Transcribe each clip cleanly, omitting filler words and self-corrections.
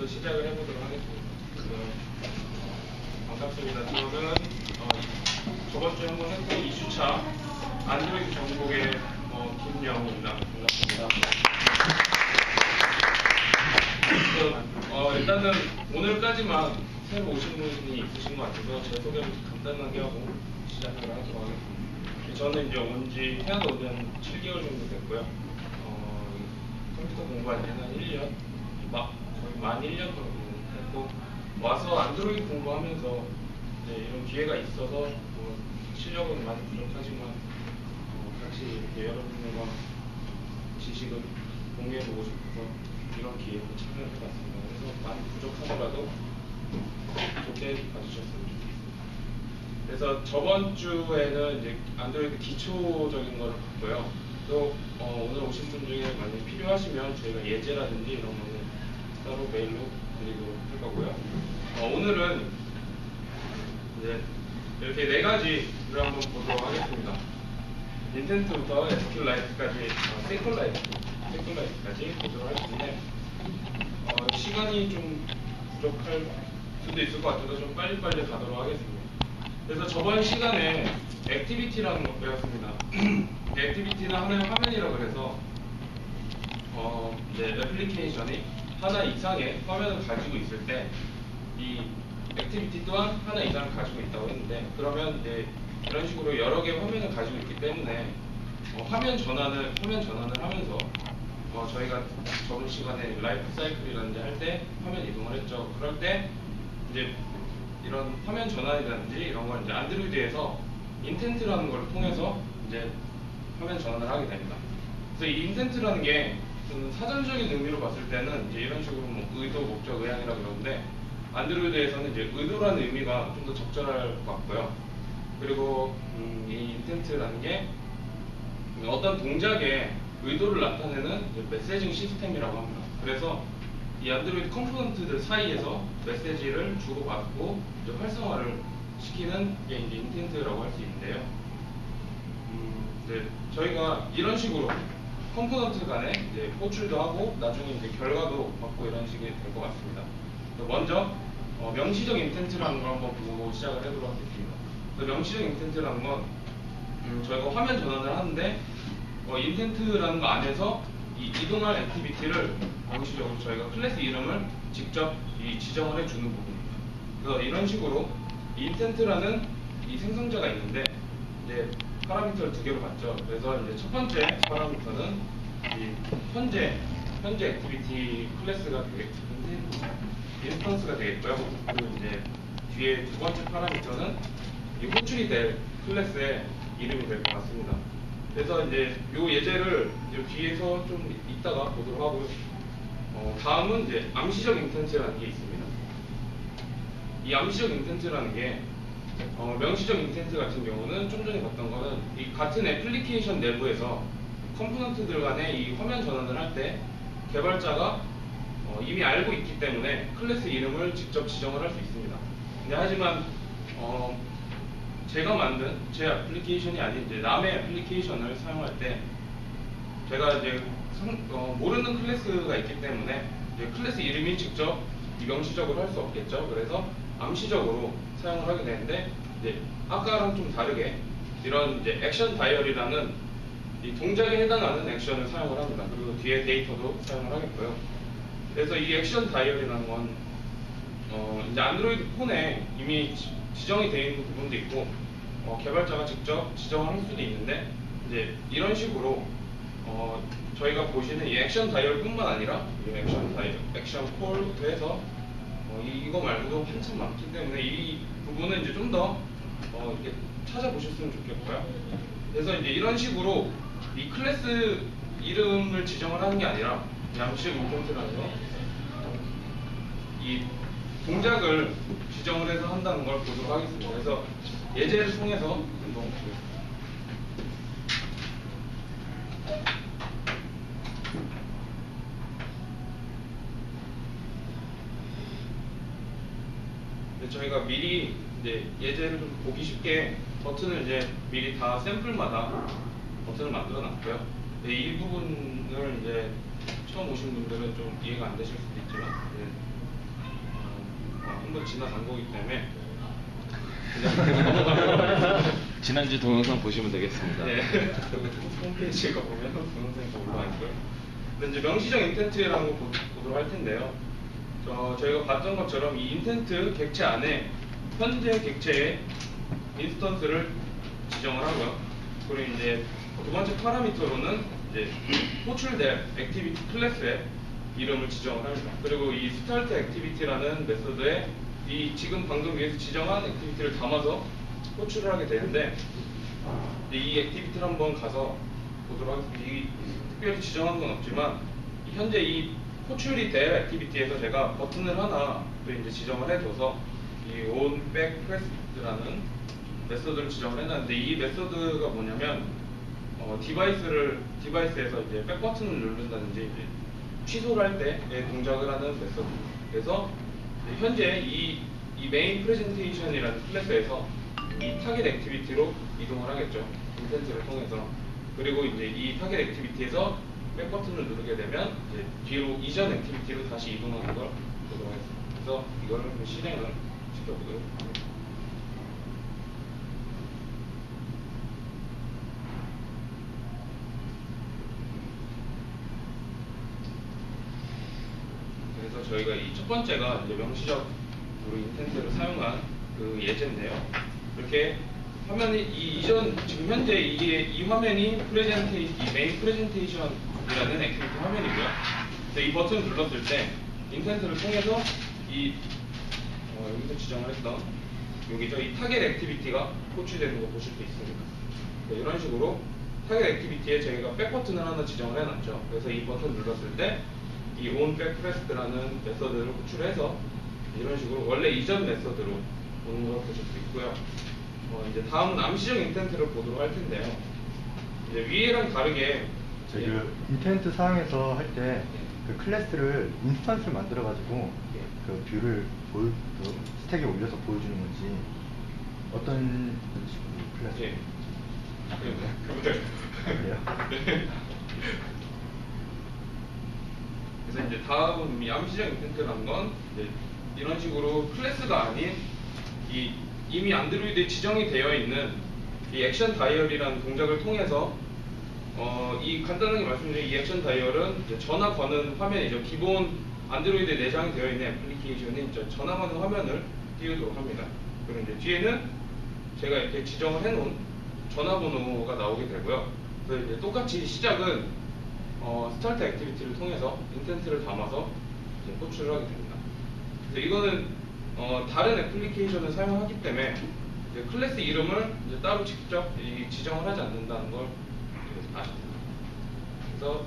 지금부터 시작을 해보도록 하겠습니다. 반갑습니다. 저는 저번 주에 한번 했던 2주차 안드로이드 정복의 김영우입니다. 반갑습니다. 일단은 오늘까지만 새로 오신 분이 있으신 것 같아서 제 소개를 간단하게 하고 시작을 하도록 하겠습니다. 저는 이제 온지 해외도 온 7개월 정도 됐고요. 컴퓨터 공부한 지는 한 1년, 거의 만 1년 정도 됐고, 와서 안드로이드 공부하면서 이제 이런 기회가 있어서 실력은 많이 부족하지만 같이 여러분들과 지식을 공유해보고 싶어서 이런 기회로 참여해봤습니다. 그래서 많이 부족하더라도 좋게 봐주셨으면 좋겠습니다. 그래서 저번 주에는 이제 안드로이드 기초적인 걸 봤고요. 또 오늘 오신 분 중에 만약 필요하시면 저희가 예제라든지 이런 거는 따로 메일로 드리도록 할 거고요. 오늘은 이제 이렇게 4가지를 한번 보도록 하겠습니다. 인텐트부터 SQLite까지, 세클라이트까지 보도록 할 텐데 시간이 좀 부족할 수도 있을 것 같아서 좀 빨리빨리 가도록 하겠습니다. 그래서 저번 시간에 액티비티라는 걸 배웠습니다. 액티비티는 하나의 화면이라고 해서 이제 애플리케이션이 하나 이상의 화면을 가지고 있을 때 이 액티비티 또한 하나 이상을 가지고 있다고 했는데, 그러면 이제 이런 식으로 여러 개의 화면을 가지고 있기 때문에 화면 전환을 하면서 저희가 저번 시간에 라이프 사이클이라든지 할 때 화면 이동을 했죠. 그럴 때 이제 이런 화면 전환이라든지 이런 걸 이제 안드로이드에서 인텐트라는 걸 통해서 이제 화면 전환을 하게 됩니다. 그래서 이 인텐트라는 게 사전적인 의미로 봤을 때는 이제 이런 식으로 의도, 목적, 의향이라고 그러는데, 안드로이드에서는 이제 의도라는 의미가 좀 더 적절할 것 같고요. 그리고 이 인텐트라는 게 어떤 동작의 의도를 나타내는 메시징 시스템이라고 합니다. 그래서 이 안드로이드 컴포넌트들 사이에서 메시지를 주고받고 이제 활성화를 시키는 게 이제 인텐트라고 할 수 있는데요. 저희가 이런 식으로 컴포넌트 간에 이제 호출도 하고 나중에 이제 결과도 받고 이런 식이 될 것 같습니다. 먼저 명시적 인텐트라는 걸 한번 보고 시작을 해보도록 하겠습니다. 명시적 인텐트라는 건 저희가 화면 전환을 하는데 인텐트라는 거 안에서 이 이동할 액티비티를 명시적으로 저희가 클래스 이름을 직접 지정을 해주는 부분입니다. 그래서 이런 식으로 인텐트라는 이 생성자가 있는데 이제 파라미터를 2개로 봤죠. 그래서 이제 첫 번째 파라미터는 이 현재 액티비티 클래스가 인스턴스가 되겠고요. 그리고 이제 뒤에 두 번째 파라미터는 이 호출이 될 클래스의 이름이 될 것 같습니다. 그래서 이제 요 예제를 이제 뒤에서 좀 이따가 보도록 하고요. 다음은 이제 암시적 인텐트라는 게 있습니다. 이 암시적 인텐트라는 게 명시적 인텐트 같은 경우는 좀 전에 봤던 거는 이 같은 애플리케이션 내부에서 컴포넌트들 간에 이 화면 전환을 할 때 개발자가 이미 알고 있기 때문에 클래스 이름을 직접 지정을 할 수 있습니다. 근데 하지만 제가 만든 제 애플리케이션이 아닌 이제 남의 애플리케이션을 사용할 때 제가 이제 모르는 클래스가 있기 때문에 이제 클래스 이름이 직접 명시적으로 할 수 없겠죠. 그래서 암시적으로 사용을 하게 되는데, 이제 아까랑 좀 다르게 이런 이제 액션 다이어리라는 이 동작에 해당하는 액션을 사용을 합니다. 그리고 뒤에 데이터도 사용을 하겠고요. 그래서 이 액션 다이어리라는 건 이제 안드로이드 폰에 이미 지정이 되어 있는 부분도 있고 개발자가 직접 지정할 수도 있는데, 이제 이런 식으로 저희가 보시는 이 액션 다이얼뿐만 아니라 액션 콜부터 해서 이거 말고도 한참 많기 때문에 이 부분은 이제 좀 더 이렇게 찾아보셨으면 좋겠고요. 그래서 이제 이런 식으로 이 클래스 이름을 지정을 하는 게 아니라 암시적 인텐트라는 거, 이 동작을 지정을 해서 한다는 걸 보도록 하겠습니다. 그래서 예제를 통해서 한번 보겠습니다. 저희가 미리 이제 예제를 좀 보기 쉽게 버튼을 이제 미리 다 샘플마다 버튼을 만들어 놨고요. 이 부분을 이제 처음 오신 분들은 좀 이해가 안 되실 수도 있지만 한번 지나간 거기 때문에 그냥 넘어가면 지난주 동영상 보시면 되겠습니다. 네. 홈페이지에 가보면 동영상이 다 올라와 있고요. 근데 이제 명시적 인텐트라는 거 보도록 할 텐데요. 저희가 봤던 것처럼 이 인텐트 객체 안에 현재 객체의 인스턴스를 지정을 하고요. 그리고 이제 두 번째 파라미터로는 이제 호출될 액티비티 클래스의 이름을 지정을 합니다. 그리고 이 스타트 액티비티라는 메소드에 이 지금 방금 위에서 지정한 액티비티를 담아서 호출을 하게 되는데, 이 액티비티를 한번 가서 보도록 하겠습니다. 이 특별히 지정한 건 없지만 현재 이 호출이 될 액티비티에서 제가 버튼을 하나 또 이제 지정을 해줘서 이 onBackPress라는 메소드를 지정을 해놨는데, 이 메소드가 뭐냐면 디바이스에서 이제 백 버튼을 누른다든지 이제 취소를 할 때의 동작을 하는 메소드. 그래서 현재 이 메인 프레젠테이션이라는 클래스에서 이 타겟 액티비티로 이동을 하겠죠. 인텐트를 통해서. 그리고 이제 이 타겟 액티비티에서 백 버튼을 누르게 되면 이제 뒤로 이전 액티비티로 다시 이동하는 걸 보도록 하겠습니다. 그래서 이거를 실행을 시켜보도록 합니다. 그래서 저희가 이 첫 번째가 이제 명시적으로 인텐트를 사용한 그 예제인데요. 이렇게 화면이 지금 현재 이 화면이 이 메인 프레젠테이션이라는 액티비티 화면이고요. 그래서 이 버튼을 눌렀을 때 인텐트를 통해서 여기서 지정을 했던 여기죠. 이 타겟 액티비티가 호출되는 거 보실 수 있습니다. 네, 이런 식으로 타겟 액티비티에 저희가 백 버튼을 하나 지정을 해놨죠. 그래서 이 버튼을 눌렀을 때 이 onBackPress라는 메서드를 호출해서 이런 식으로 원래 이전 메서드로 오는 걸 보실 수 있고요. 이제 다음은 암시적 인텐트를 보도록 할 텐데요. 이제 위에랑 다르게 저희 그 인텐트 사용해서 할 때 그 클래스를 인스턴스를 만들어 가지고 그 뷰를 그 스택에 올려서 보여주는 건지 어떤 식으로 클래스? 그래요? 네. 그래서 이제 다음 이 암시적 인텐트라는 건 이제 이런 식으로 클래스가 아닌 이미 안드로이드에 지정이 되어 있는 이 액션 다이얼이라는 동작을 통해서 이 간단하게 말씀드린 이 액션 다이얼은 이제 전화 거는 화면이죠. 기본 안드로이드에 내장이 되어 있는 애플리케이션이 이제 전화 거는 화면을 띄우도록 합니다. 그리고 이제 뒤에는 제가 이렇게 지정을 해놓은 전화번호가 나오게 되고요. 그래서 이제 똑같이 시작은 스타트 액티비티를 통해서 인텐트를 담아서 이제 호출을 하게 됩니다. 그래서 이거는 다른 애플리케이션을 사용하기 때문에 이제 클래스 이름을 이제 따로 직접 지정을 하지 않는다는 걸 아시죠? 그래서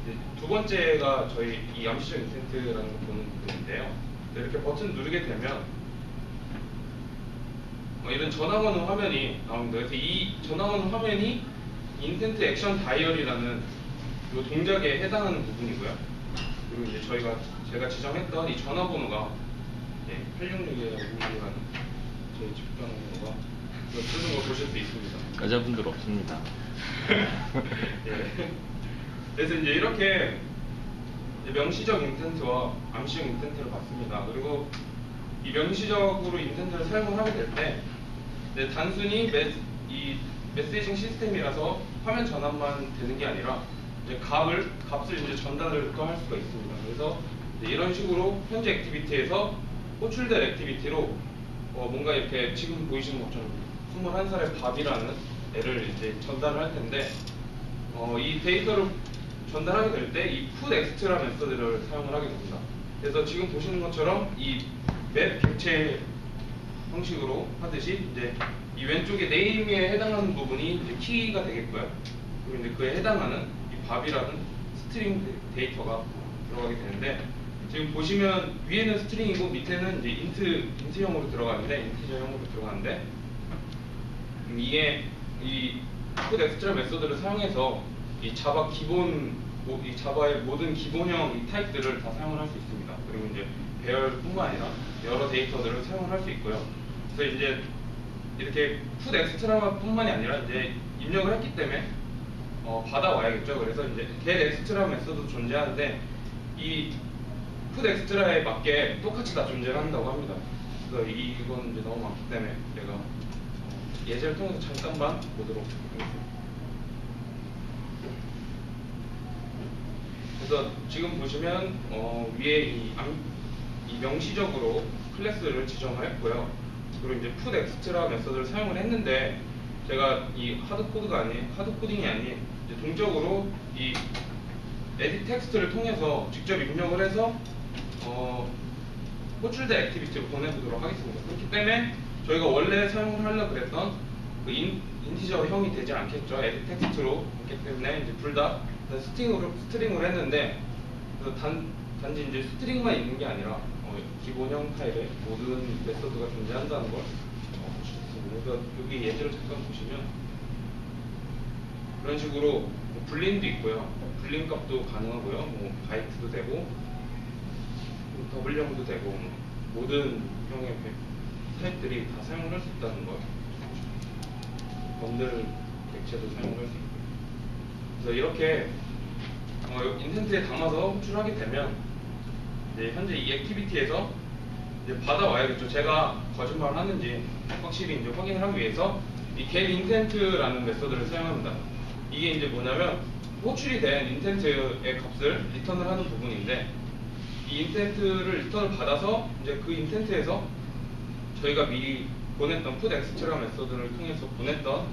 이제 두 번째가 저희 이 암시적 인텐트라는 걸 보는 부분인데요. 이렇게 버튼 누르게 되면 이런 전화 거는 화면이 나옵니다. 그래서 이 전화 거는 화면이 인텐트 액션 다이얼이라는 이 동작에 해당하는 부분이고요. 그리고 이제 제가 지정했던 이 전화번호가 866에 566라는 저희 집 전화번호가 쓰는 걸 보실 수 있습니다. 여자분들 없습니다. 예. 그래서 이제 이렇게 명시적 인텐트와 암시적 인텐트를 봤습니다. 그리고 이 명시적으로 인텐트를 사용을 하게 될 때 단순히 이 메시징 시스템이라서 화면 전환만 되는 게 아니라 이제 값을 이제 전달을 또 할 수가 있습니다. 그래서 이런 식으로 현재 액티비티에서 호출될 액티비티로 뭔가 이렇게 지금 보이시는 것처럼 21살의 밥이라는 애를 이제 전달을 할 텐데 이 데이터를 전달하게 될 때 이 put extra 메서드를 사용을 하게 됩니다. 그래서 지금 보시는 것처럼 이 맵 객체 형식으로 하듯이 이제 이 왼쪽에 네임에 해당하는 부분이 이제 키가 되겠고요. 그리고 이제 그에 해당하는 이 밥이라는 스트링 데이터가 들어가게 되는데, 지금 보시면 위에는 스트링이고 밑에는 이제 인트형으로 들어가는데, 인티저형으로 들어가는데, 이게 이 put extra 메서드를 사용해서 이 자바의 모든 기본형 이 타입들을 다 사용을 할 수 있습니다. 그리고 이제 배열뿐만 아니라 여러 데이터들을 사용을 할 수 있고요. 그래서 이제 이렇게 put extra뿐만이 아니라 이제 입력을 했기 때문에 받아와야겠죠. 그래서 이제 get extra 메서드 존재하는데 이 풋 엑스트라에 맞게 똑같이 다 존재를 한다고 합니다. 그래서 이건 이제 너무 많기 때문에 제가 예제를 통해서 잠깐만 보도록 하겠습니다. 그래서 지금 보시면 위에 이 명시적으로 클래스를 지정을 했고요. 그리고 이제 풋 엑스트라 메서드를 사용을 했는데 제가 이 하드 코딩이 아닌 이제 동적으로 이 에디 텍스트를 통해서 직접 입력을 해서 호출된 액티비티로 보내보도록 하겠습니다. 그렇기 때문에 저희가 원래 사용을 하려고 그랬던 그 인티저형이 되지 않겠죠. 에디 텍스트로 했기 때문에 이제 둘 다 스트링으로 했는데 단지 이제 스트링만 있는 게 아니라 기본형 타입의 모든 메서드가 존재한다는 걸 보실 수 있습니다. 그래서 여기 예제를 잠깐 보시면 이런 식으로 뭐 불림도 있고요. 불림 값도 가능하고요. 뭐 바이트도 되고 더블형도 되고 모든 형의 타입들이 다 사용을 할 수 있다는 걸 번들 객체도 사용을 할 수 있고요. 그래서 이렇게 인텐트에 담아서 호출하게 되면 이제 현재 이 액티비티에서 이제 받아와야겠죠. 제가 거짓말을 하는지 확실히 이제 확인을 하기 위해서 이 get intent라는 메서드를 사용합니다. 이게 이제 뭐냐면 호출이 된 인텐트의 값을 리턴을 하는 부분인데 이 인텐트를 리턴을 받아서 이제 그 인텐트에서 저희가 미리 보냈던 put extra 메서드를 통해서 보냈던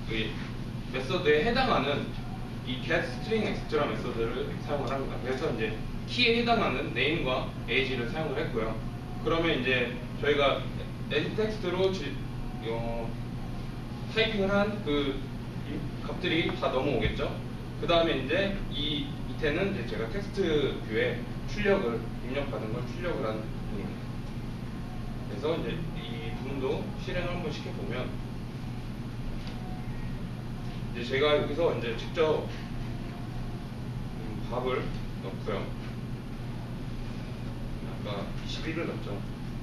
그 메서드에 해당하는 이 get string extra 메서드를 사용을 합니다. 그래서 이제 키에 해당하는 name과 age를 사용을 했고요. 그러면 이제 저희가 edit 텍스트로 타이핑을 한 그 값들이 다 넘어오겠죠. 그 다음에 이제 이 밑에는 이제 제가 텍스트 뷰에 출력을 입력받은 걸 출력을 하는 부분입니다. 그래서 이제 이 부분도 실행을 한번 시켜보면 이제 제가 여기서 이제 직접 값을 넣고요. 아까 21을 넣었죠.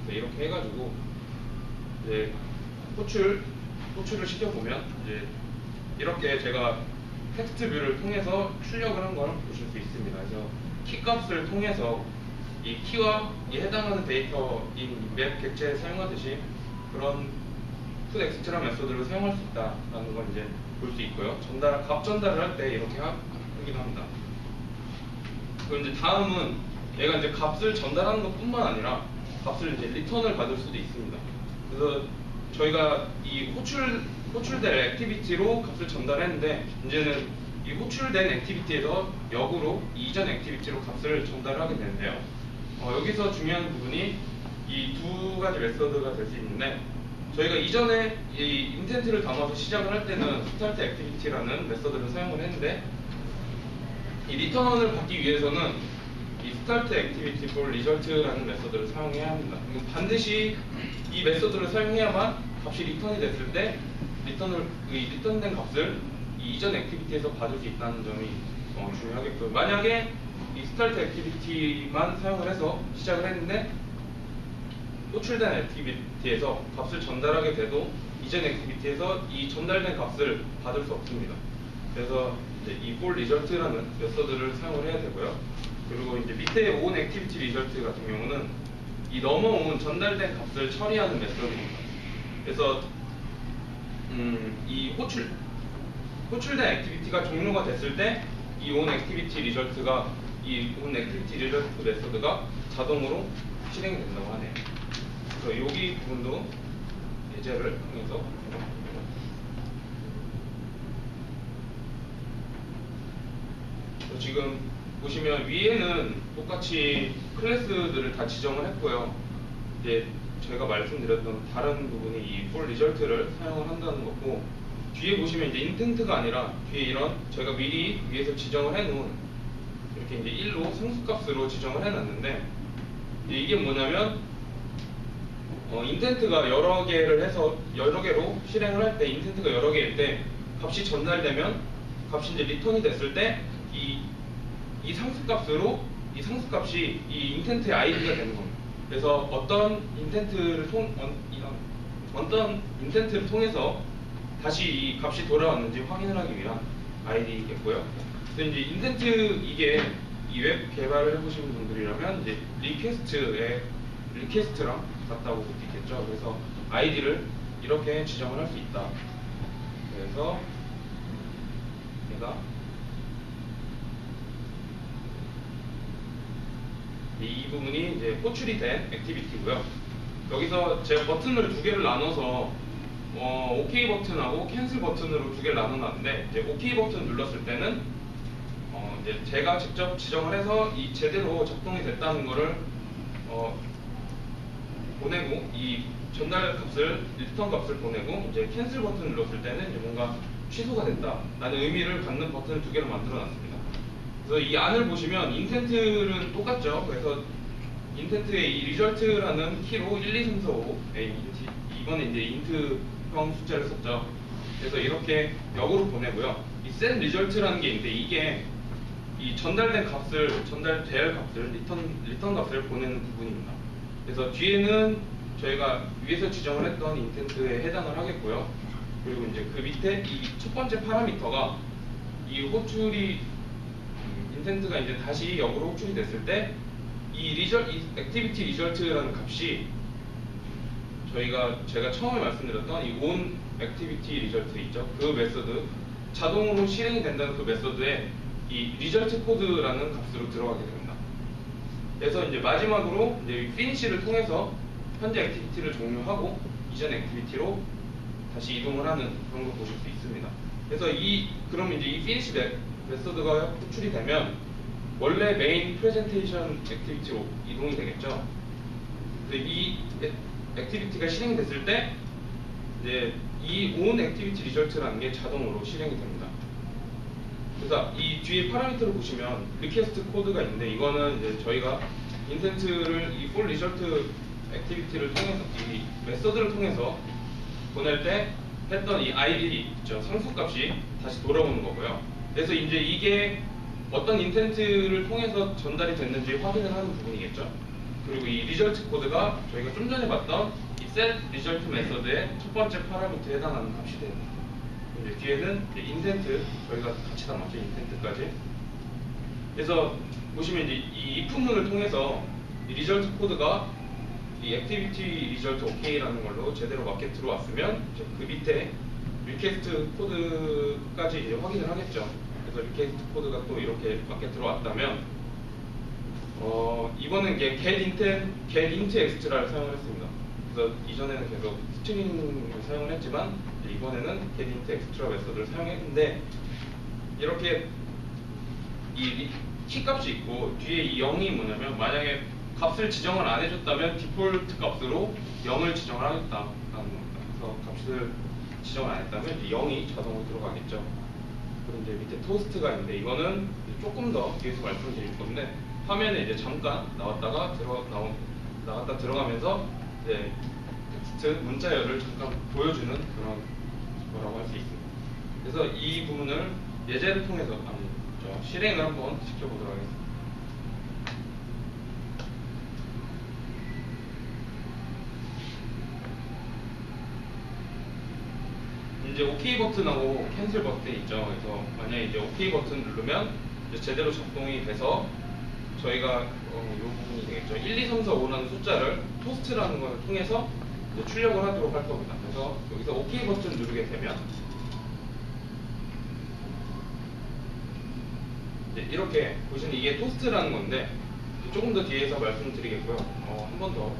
이렇게 해가지고 이제 호출을 시켜보면 이제 이렇게 제가 텍스트 뷰를 통해서 출력을 한 걸 보실 수 있습니다. 그래서 키 값을 통해서 이 키와 이 해당하는 데이터인 맵 객체에 사용하듯이 그런 풋 엑스트라 메소드를 사용할 수 있다는 걸 이제 볼 수 있고요. 값 전달을 할 때 이렇게 하긴 합니다. 그리고 이제 다음은 얘가 이제 값을 전달하는 것뿐만 아니라 값을 이제 리턴을 받을 수도 있습니다. 그래서 저희가 이 호출된 액티비티로 값을 전달했는데 이제는 이 호출된 액티비티에서 역으로 이전 액티비티로 값을 전달하게 되는데요. 여기서 중요한 부분이 이 두 가지 메서드가 될 수 있는데 저희가 이전에 이 인텐트를 담아서 시작을 할 때는 start activity라는 메서드를 사용을 했는데 이 리턴을 받기 위해서는 이 start activity for result라는 메서드를 사용해야 합니다. 반드시 이 메서드를 사용해야만 값이 리턴이 됐을 때 리턴된 값을 이 이전 액티비티에서 받을 수 있다는 점이 중요하겠고요. 만약에 이 start activity만 사용을 해서 시작을 했는데 호출된 액티비티에서 값을 전달하게 돼도 이전 액티비티에서 이 전달된 값을 받을 수 없습니다. 그래서 이제 이 for result라는 메서드를 사용을 해야 되고요. 그리고 이제 밑에 on activity result 같은 경우는 이 넘어온 전달된 값을 처리하는 메서드입니다. 그래서 이 호출된 액티비티가 종료가 됐을 때 이 on activity result가 이 on activity result 메서드가 자동으로 실행이 된다고 하네요. 그래서 여기 부분도 예제를 통해서 지금 보시면 위에는 똑같이 클래스들을 다 지정을 했고요. 이제 제가 말씀드렸던 다른 부분이 이 for result를 사용을 한다는 거고, 뒤에 보시면 이제 intent가 아니라 뒤에 이런 저희가 미리 위에서 지정을 해놓은 이렇게 이제 1로 상수값으로 지정을 해놨는데 이게 뭐냐면 intent가 여러 개를 해서 여러 개로 실행을 할 때 intent가 여러 개일 때 값이 전달되면 값이 이제 리턴이 됐을 때 이 상수값으로 이 상수값이 이 인텐트의 아이디가 되는 겁니다. 그래서 어떤 인텐트를 통해서 다시 이 값이 돌아왔는지 확인을 하기 위한 아이디겠고요. 그래서 이제 인텐트 이게 이 웹 개발을 해보신 분들이라면 이제 리퀘스트랑 같다고 볼 수 있겠죠. 그래서 아이디를 이렇게 지정을 할 수 있다. 그래서 얘가 이 부분이 이제 호출이 된 액티비티고요. 여기서 제가 버튼을 두 개를 나눠서 OK 버튼하고 캔슬 버튼으로 두 개를 나눠놨는데 이제 OK 버튼 눌렀을 때는 이제 제가 직접 지정을 해서 이 제대로 작동이 됐다는 거를 보내고 이 전달 값을 리턴 값을 보내고 이제 캔슬 버튼 눌렀을 때는 이제 뭔가 취소가 됐다라는 의미를 갖는 버튼을 두 개로 만들어놨습니다. 그래서 이 안을 보시면 인텐트는 똑같죠. 그래서 인텐트에 이 리절트라는 키로 1, 2, 3, 4, 5 이번에 이제 인트형 숫자를 썼죠. 그래서 이렇게 역으로 보내고요. 이 set result라는 게 있는데 이게 이 전달된 값을 전달될 값을 리턴 값을 보내는 부분입니다. 그래서 뒤에는 저희가 위에서 지정을 했던 인텐트에 해당을 하겠고요. 그리고 이제 그 밑에 이 첫 번째 파라미터가 이 호출이 인텐트가 이제 다시 역으로 호출이 됐을 때 이 액티비티 리절트라는 값이 제가 처음에 말씀드렸던 이 on 액티비티 리절트 있죠. 그 메서드 자동으로 실행이 된다는 그 메서드에 이 리절트 코드라는 값으로 들어가게 됩니다. 그래서 이제 마지막으로 이제 피니시를 통해서 현재 액티비티를 종료하고 이전 액티비티로 다시 이동을 하는 그런 걸 보실 수 있습니다. 그래서 그럼 이제 이 피니시 메서드가 호출이 되면 원래 메인 프레젠테이션 액티비티로 이동이 되겠죠. 근데 이 액티비티가 실행이 됐을 때 이제 이 on 액티비티 리절트라는 게 자동으로 실행이 됩니다. 그래서 이 뒤에 파라미터를 보시면 리퀘스트 코드가 있는데 이거는 이제 저희가 인텐트를 이 for result 액티비티를 통해서 이 메서드를 통해서 보낼 때 했던 이 id 있죠. 상수값이 다시 돌아오는 거고요. 그래서 이제 이게 어떤 인텐트를 통해서 전달이 됐는지 확인을 하는 부분이겠죠. 그리고 이 리절트 코드가 저희가 좀 전에 봤던 이 set result 메서드의 첫 번째 파라미터에 해당하는 값이 됩니다. 이제 뒤에는 이제 인텐트 저희가 같이 담았죠. 인텐트까지. 그래서 보시면 이제 이 if문을 통해서 이 리절트 코드가 이 액티비티 리절트 OK라는 걸로 제대로 맞게 들어왔으면 이제 그 밑에 리퀘스트 코드까지 이제 확인을 하겠죠. 그래서 리퀘스트 코드가 또 이렇게 맞게 들어왔다면 이번엔 이게 get int extra를 사용을 했습니다. 그래서 이전에는 계속 스트링을 사용을 했지만 이번에는 get int extra 메서드를 사용했는데 이렇게 이 키값이 있고 뒤에 이 0이 뭐냐면 만약에 값을 지정을 안 해줬다면 디폴트 값으로 0을 지정을 하겠다라는 겁니다. 그래서 값을 지정을 안 했다면 0이 자동으로 들어가겠죠. 그리고 이제 밑에 토스트가 있는데 이거는 조금 더 뒤에서 말씀드릴 건데 화면에 이제 잠깐 나갔다 들어가면서 이제 텍스트 문자열을 잠깐 보여주는 그런 거라고 할 수 있습니다. 그래서 이 부분을 예제를 통해서 실행을 한번 지켜보도록 하겠습니다. 이제 OK 버튼하고 캔슬 버튼이 있죠. 그래서 만약에 이제 OK 버튼 누르면 이제 제대로 작동이 돼서 저희가 이 부분이 되겠죠. 1, 2, 3, 4, 5라는 숫자를 토스트라는 것을 통해서 이제 출력을 하도록 할 겁니다. 그래서 여기서 OK 버튼 누르게 되면 이제 이렇게 보시면 이게 토스트라는 건데 조금 더 뒤에서 말씀드리겠고요. 한 번 더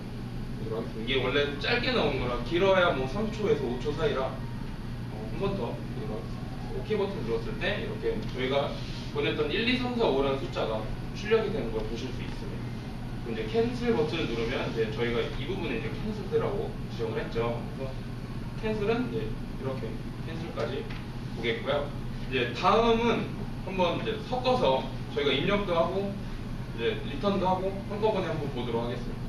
보도록 하겠습니다. 이게 원래 짧게 나온 거라 길어야 뭐 3초에서 5초 사이라 한 번 더 보도록 하겠습니다. OK 버튼 눌렀을 때 이렇게 저희가 보냈던 1, 2, 3, 4, 5라는 숫자가 출력이 되는 걸 보실 수 있습니다. 이제 캔슬 버튼을 누르면 이제 저희가 이 부분에 이제 캔슬드라고 지정을 했죠. 그래서 캔슬은 이제 이렇게 캔슬까지 보겠고요. 이제 다음은 한번 이제 섞어서 저희가 입력도 하고 이제 리턴도 하고 한꺼번에 한번 보도록 하겠습니다.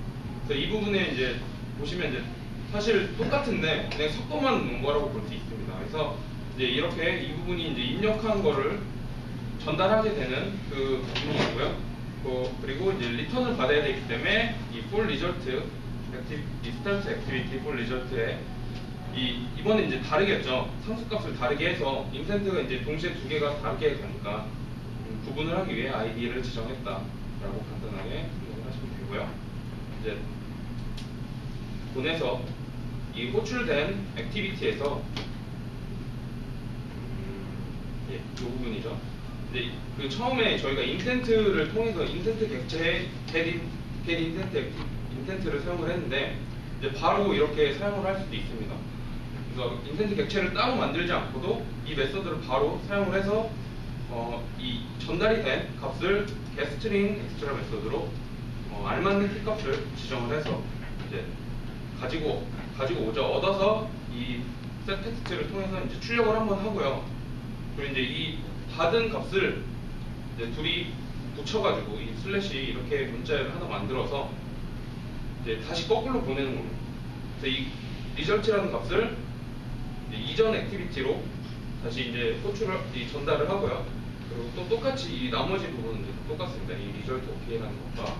그래서 이 부분에 이제 보시면 이제 사실 똑같은데 그냥 섞어만 놓은 거라고 볼 수 있습니다. 그래서 이제 이렇게 이 부분이 이제 입력한 거를 전달하게 되는 그 부분이고요. 그리고 이제 리턴을 받아야 되기 때문에 이 for result start activity for result에 이번에 이제 다르겠죠. 상수값을 다르게 해서 인텐트가 이제 동시에 두 개가 다르게 가니까 구분을 하기 위해 아이디를 지정했다라고 간단하게 생각을 하시면 되고요. 이제 본에서 이 호출된 액티비티에서 이 부분이죠. 이제 그 처음에 저희가 인텐트를 통해서 인텐트 객체에 인텐트를 사용을 했는데 이제 바로 이렇게 사용을 할 수도 있습니다. 그래서 인텐트 객체를 따로 만들지 않고도 이 메서드를 바로 사용을 해서 이 전달이 된 값을 getString extra 메서드로 알맞는 키 값을 지정을 해서 이제 가지고 얻어서 이 setText를 통해서 이제 출력을 한번 하고요. 그리고 이제 이 받은 값을 이제 둘이 붙여가지고 이 슬래시 이렇게 문자를 하나 만들어서 이제 다시 거꾸로 보내는 겁니다. 그래서 이 result라는 값을 이전 액티비티로 다시 이제 전달을 하고요. 그리고 또 똑같이 이 나머지 부분은 이제 똑같습니다. 이 result ok라는 것과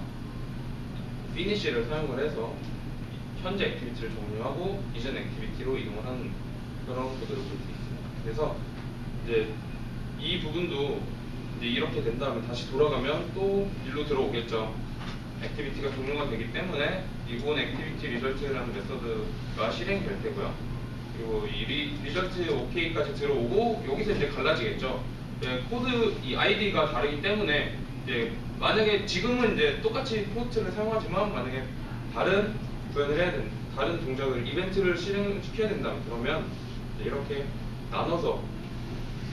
finish를 사용을 해서 현재 액티비티를 종료하고 이전 액티비티로 이동을 하는 그런 코드를 볼 수 있습니다. 그래서 이제 이 부분도 이제 이렇게 된 다음에 다시 돌아가면 또 일로 들어오겠죠. 액티비티가 종료가 되기 때문에 이번 액티비티 리절트라는 메서드가 실행이 될 테고요. 그리고 이 리절트 OK까지 들어오고 여기서 이제 갈라지겠죠. 코드 이 아이디가 다르기 때문에 이제 만약에 지금은 이제 똑같이 포스트를 사용하지만 만약에 다른 구현을 해야 되는 다른 동작을 이벤트를 실행시켜야 된다 그러면 이제 이렇게 나눠서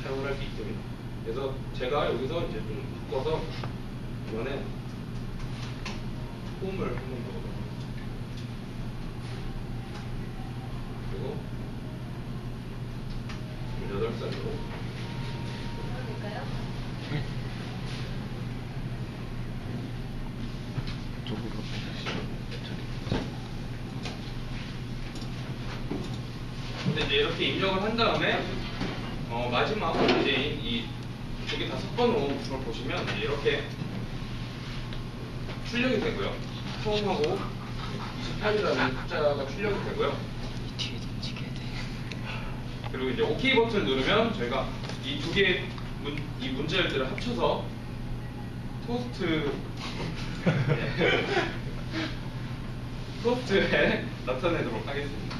사용을 할 수 있습니다. 그래서 제가 여기서 이제 좀 바꿔서 이번에 폼을 한번 넣어보도록 그리고 18살로 볼까요? 쪽으로 근데 이제 이렇게 입력을 한 다음에 마지막으로 이제 이 두 개 다 섞어놓은 걸 보시면 이제 이렇게 출력이 되고요. 처음하고 28이라는 숫자가 출력이 되고요. 그리고 이제 OK 버튼을 누르면 저희가 이 두 개의 이 문자열들을 합쳐서 토스트에 나타내도록 하겠습니다.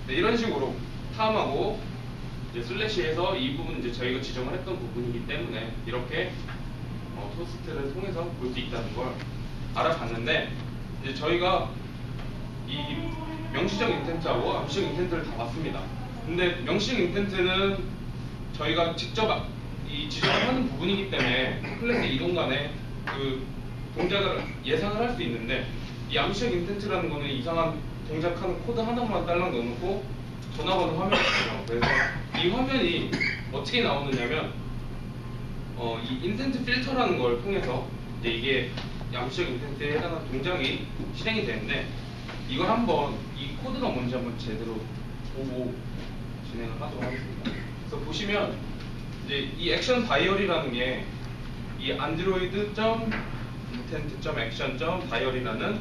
네, 이런 식으로 탐하고 이제 슬래시에서 이 부분은 이제 저희가 지정을 했던 부분이기 때문에 이렇게 토스트를 통해서 볼 수 있다는 걸 알아봤는데 이제 저희가 이 명시적 인텐트하고 암시적 인텐트를 다 봤습니다. 근데 명시적 인텐트는 저희가 직접 이 지정을 하는 부분이기 때문에 클래스 이동 간에 그 동작을 예상을 할 수 있는데 이 암시적 인텐트라는 거는 이상한 동작하는 코드 하나만 딸랑 넣어놓고 전화번호 화면이에요. 그래서 이 화면이 어떻게 나오느냐면 이 인텐트 필터라는 걸 통해서 이제 이게 암시적 인텐트에 해당하는 동작이 실행이 되는데 이걸 한번 이 코드가 뭔지 한번 제대로 보고 진행을 하도록 하겠습니다. 그래서 보시면 이제 이 액션 다이어리라는 게 이 android.intent.action.diary라는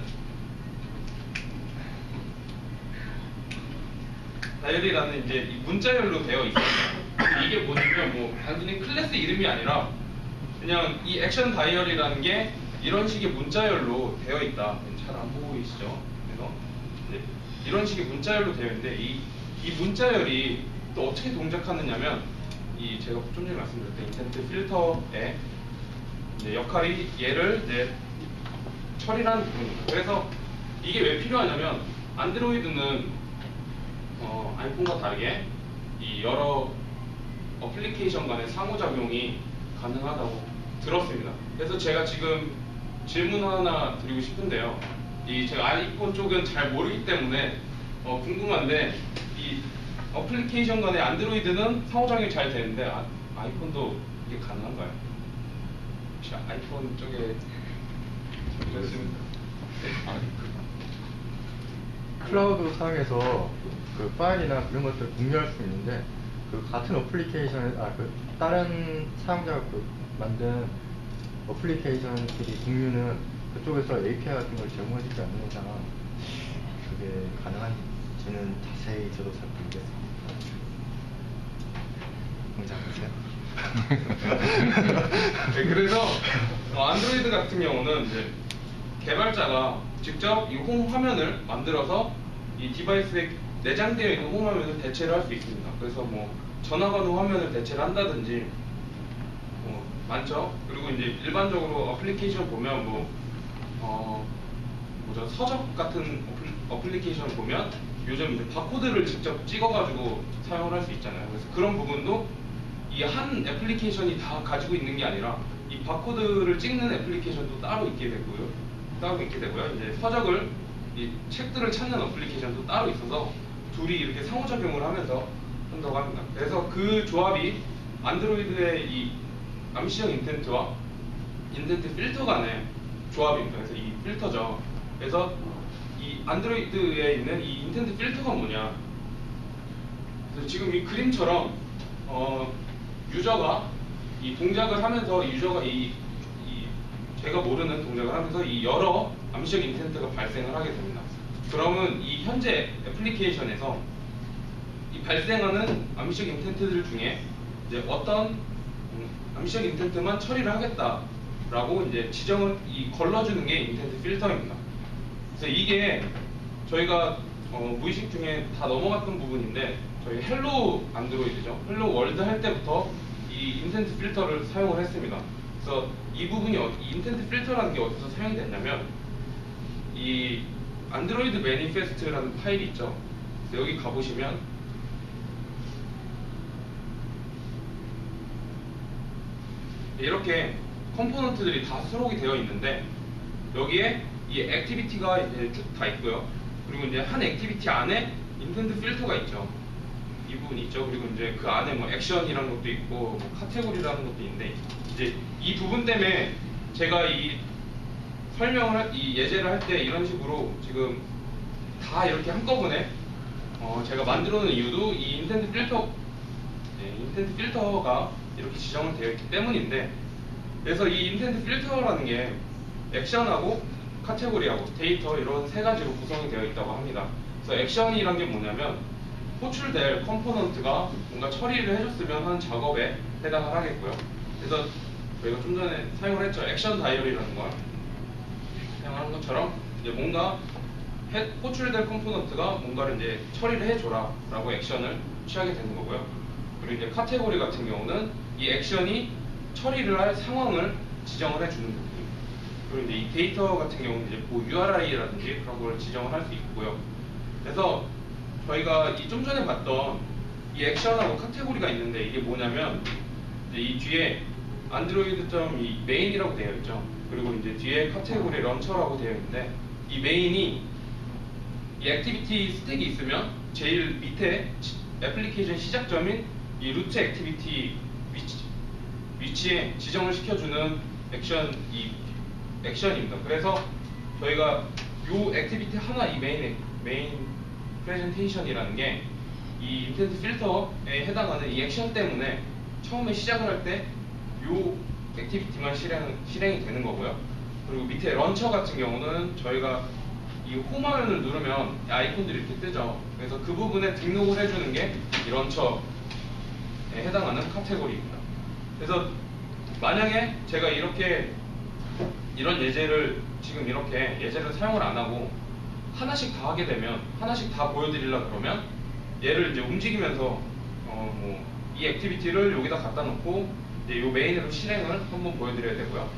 다이어리라는 이제 이 문자열로 되어 있습니다. 이게 뭐냐면 뭐 단순히 클래스 이름이 아니라 그냥 이 액션 다이어리라는 게 이런 식의 문자열로 되어 있다. 잘 안 보이시죠? 그래서 이제 이런 식의 문자열로 되어 있는데 이 문자열이 또 어떻게 동작하느냐면 이 제가 좀 전에 말씀드렸던 인텐트 필터의 이제 역할이 얘를 이제 처리하는 부분입니다. 그래서 이게 왜 필요하냐면 안드로이드는 아이폰과 다르게 이 여러 어플리케이션 간의 상호작용이 가능하다고 들었습니다. 그래서 제가 지금 질문 하나 드리고 싶은데요. 이 제가 아이폰 쪽은 잘 모르기 때문에 궁금한데 이 어플리케이션 간의 안드로이드는 상호작용이 잘 되는데 아이폰도 이게 가능한가요? 혹시 아이폰 쪽에 그렇습니다. 클라우드 상에서 그 파일이나 그런 것들을 공유할 수 있는데 그 같은 어플리케이션에 그 다른 사용자가 만든 어플리케이션끼리 공유는 그쪽에서 API 같은 걸 제공해주지 않는 이상 그게 가능한지는 자세히 저도 잘 모르겠습니다. 공장하세요? 네, 그래서 안드로이드 같은 경우는 이제 개발자가 직접 이 홈 화면을 만들어서 이 디바이스에 내장되어 있는 홈 화면을 대체를 할 수 있습니다. 그래서 뭐 전화 번호 화면을 대체를 한다든지 많죠. 그리고 이제 일반적으로 어플리케이션 보면 뭐죠, 서적 같은 어플리케이션 보면 요즘 이제 바코드를 직접 찍어가지고 사용을 할 수 있잖아요. 그래서 그런 부분도 이 한 애플리케이션이 다 가지고 있는 게 아니라 이 바코드를 찍는 애플리케이션도 따로 있게 되고요. 이제 서적을 이 책들을 찾는 어플리케이션도 따로 있어서 둘이 이렇게 상호작용을 하면서 한다고 합니다. 그래서 그 조합이 안드로이드의 이 암시형 인텐트와 인텐트 필터 간의 조합입니다. 그래서 이 필터죠. 그래서 이 안드로이드에 있는 이 인텐트 필터가 뭐냐? 그래서 지금 이 그림처럼 유저가 이 동작을 하면서 유저가 제가 모르는 동작을 하면서 이 여러 암시적 인텐트가 발생을 하게 됩니다. 그러면 이 현재 애플리케이션에서 이 발생하는 암시적 인텐트들 중에 이제 어떤 암시적 인텐트만 처리를 하겠다라고 이제 지정을 걸러주는 게 인텐트 필터입니다. 그래서 이게 저희가 무의식 중에 다 넘어갔던 부분인데 저희 헬로 안드로이드죠. 헬로 월드 할 때부터 이 인텐트 필터를 사용을 했습니다. 그래서 이 부분이 이 인텐트 필터라는 게 어디서 사용이 됐냐면 이 안드로이드 매니페스트라는 파일이 있죠. 그래서 여기 가보시면 이렇게 컴포넌트들이 다 수록이 되어 있는데 여기에 이 액티비티가 이제 쭉 다 있고요. 그리고 이제 한 액티비티 안에 인텐트 필터가 있죠. 이 부분이 있죠. 그리고 이제 그 안에 뭐 액션이라는 것도 있고 뭐 카테고리라는 것도 있는데 이제 이 부분 때문에 제가 이 예제를 할 때 이런 식으로 지금 다 이렇게 한꺼번에 제가 만들어 놓은 이유도 이 인텐트 필터가 이렇게 지정을 되어 있기 때문인데, 그래서 이 인텐트 필터라는 게 액션하고 카테고리하고 데이터 이런 세 가지로 구성이 되어 있다고 합니다. 그래서 액션이란 게 뭐냐면 호출될 컴포넌트가 뭔가 처리를 해줬으면 하는 작업에 해당을 하겠고요. 그래서 저희가 좀 전에 사용을 했죠. 액션 다이어리라는 걸 사용하는 것처럼 이제 뭔가 호출될 컴포넌트가 뭔가를 이제 처리를 해줘라 라고 액션을 취하게 되는 거고요. 그리고 이제 카테고리 같은 경우는 이 액션이 처리를 할 상황을 지정을 해주는 부분입니다. 그리고 이제 이 데이터 같은 경우는 이제 뭐 URI라든지 그런 걸 지정을 할 수 있고요. 그래서 저희가 좀 전에 봤던 이 액션하고 카테고리가 있는데 이게 뭐냐면 이제 이 뒤에 안드로이드.이 메인이라고 되어 있죠. 그리고 이제 뒤에 카테고리 런처라고 되어 있는데 이 메인이 이 액티비티 스택이 있으면 제일 밑에 애플리케이션 시작점인 이 루트 액티비티 위치에 지정을 시켜주는 액션입니다. 그래서 저희가 요 액티비티 하나 이 메인 프레젠테이션이라는 게 이 인텐트 필터에 해당하는 이 액션 때문에 처음에 시작을 할 때 요 액티비티만 실행이 되는 거고요. 그리고 밑에 런처 같은 경우는 저희가 이 홈 화면을 누르면 아이콘들이 이렇게 뜨죠. 그래서 그 부분에 등록을 해주는 게 이 런처에 해당하는 카테고리입니다. 그래서 만약에 제가 이런 예제를 지금 이렇게 예제를 사용을 안 하고 하나씩 다 하게 되면 하나씩 다 보여드리려고 그러면 얘를 이제 움직이면서 이 액티비티를 여기다 갖다 놓고 이제 요 메인으로 실행을 한번 보여드려야 되고요.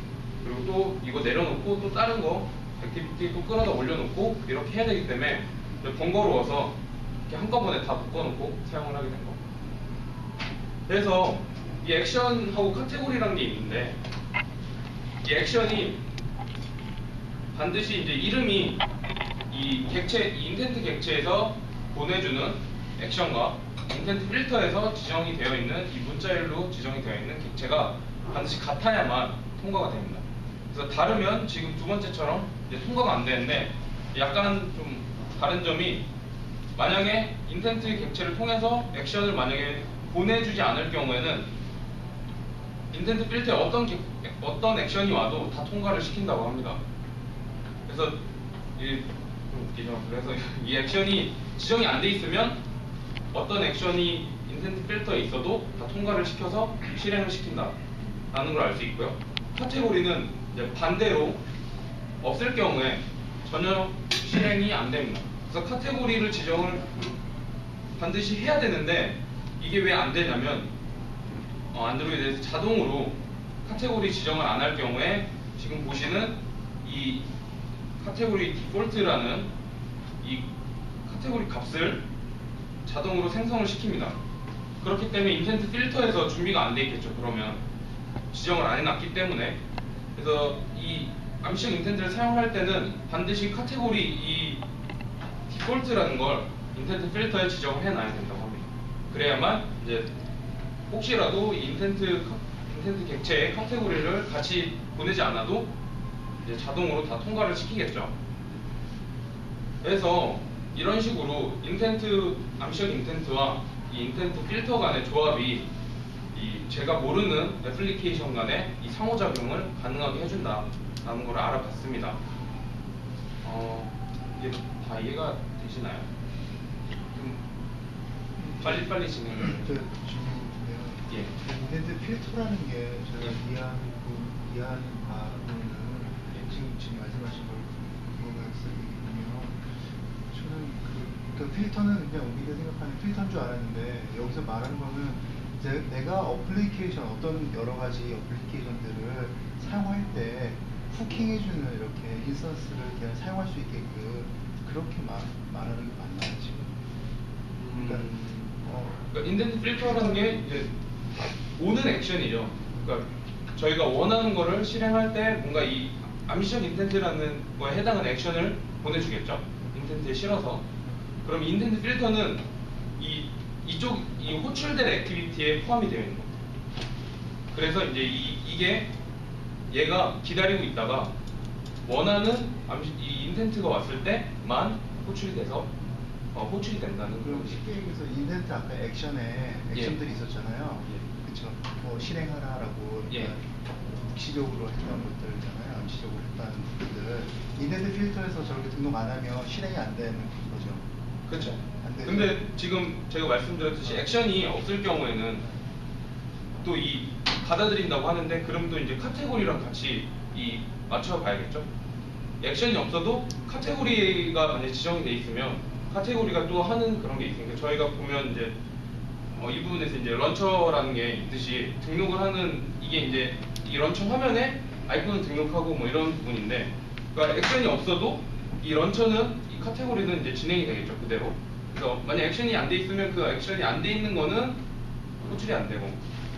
그리고 또 이거 내려놓고 또 다른 거 액티비티 또 끌어다 올려놓고 이렇게 해야 되기 때문에 번거로워서 이렇게 한꺼번에 다 묶어놓고 사용을 하게 된 겁니다. 그래서 이 액션하고 카테고리라는 게 있는데 이 액션이 반드시 이제 이름이 이 인텐트 객체에서 보내주는 액션과 인텐트 필터에서 지정이 되어 있는 이 문자열로 지정이 되어 있는 객체가 반드시 같아야만 통과가 됩니다. 그래서 다르면 지금 두 번째처럼 이제 통과가 안 되는데 약간 좀 다른 점이 만약에 인텐트 객체를 통해서 액션을 만약에 보내주지 않을 경우에는 인텐트 필터에 어떤 액션이 와도 다 통과를 시킨다고 합니다. 그래서 그래서 이 액션이 지정이 안 돼 있으면 어떤 액션이 인텐트 필터에 있어도 다 통과를 시켜서 실행을 시킨다 라는 걸 알 수 있고요. 카테고리는 이제 반대로 없을 경우에 전혀 실행이 안 됩니다. 그래서 카테고리를 지정을 반드시 해야 되는데 이게 왜 안 되냐면 안드로이드에서 자동으로 카테고리 지정을 안 할 경우에 지금 보시는 이 카테고리 디폴트라는 이 카테고리 값을 자동으로 생성을 시킵니다. 그렇기 때문에 인텐트 필터에서 준비가 안 돼 있겠죠. 그러면 지정을 안 해놨기 때문에. 그래서 이 암시적 인텐트를 사용할 때는 반드시 카테고리 이 디폴트라는 걸 인텐트 필터에 지정을 해놔야 된다고 합니다. 그래야만 이제 혹시라도 이 인텐트 객체의 카테고리를 같이 보내지 않아도 이제 자동으로 다 통과를 시키겠죠. 그래서 이런 식으로 암시적 인텐트와 이 인텐트 필터 간의 조합이 제가 모르는 애플리케이션 간의 이 상호작용을 가능하게 해준다라는 걸 알아봤습니다. 이게 다 이해가 되시나요? 좀 빨리빨리 진행을. 예. 인텐트 필터라는 게 제가 예. 이해하는 바로는 지금 말씀하신 걸 보면 저는 그 필터는 그냥 우리가 생각하는 필터인 줄 알았는데 여기서 말하는 거는 내가 어떤 여러 가지 어플리케이션들을 사용할 때 후킹해주는 이렇게 인스턴스를 그냥 사용할 수 있게끔 그렇게 말하는 게 맞나요 지금? 그러니까 인텐트 필터라는 게 이제 오는 액션이죠. 그러니까 저희가 원하는 거를 실행할 때 뭔가 이 암시적 인텐트라는 거에 해당하는 액션을 보내주겠죠. 인텐트에 실어서. 그럼 인텐트 필터는 이 호출될 액티비티에 포함이 되어 있는 겁니다. 그래서 이제 이게 얘가 기다리고 있다가 원하는 이 인텐트가 왔을 때만 호출이 돼서 호출이 된다는 그럼 거죠. 쉽게 얘기해서 인텐트 아까 액션들이 있었잖아요. 예. 그쵸. 실행하라라고 예. 묵시적으로 했던 것들잖아요. 암시적으로 했다는 것들. 인텐트 필터에서 저렇게 등록 안 하면 실행이 안 되는 거죠. 그렇죠. 안 되죠. 근데 지금 제가 말씀드렸듯이 액션이 없을 경우에는 또 이 받아들인다고 하는데 그럼 또 이제 카테고리랑 같이 맞춰 봐야겠죠. 액션이 없어도 카테고리가 만약에 지정이 돼 있으면 카테고리가 또 하는 그런 게 있으니까 저희가 보면 이제 이 부분에서 이제 런처라는 게 있듯이 등록을 하는 이게 이제 이 런처 화면에 아이콘을 등록하고 뭐 이런 부분인데 그러니까 액션이 없어도 이 런처는 이 카테고리는 이제 진행이 되겠죠 그대로. 그래서 만약 액션이 안 돼 있으면 그 액션이 안 돼 있는 거는 호출이 안 되고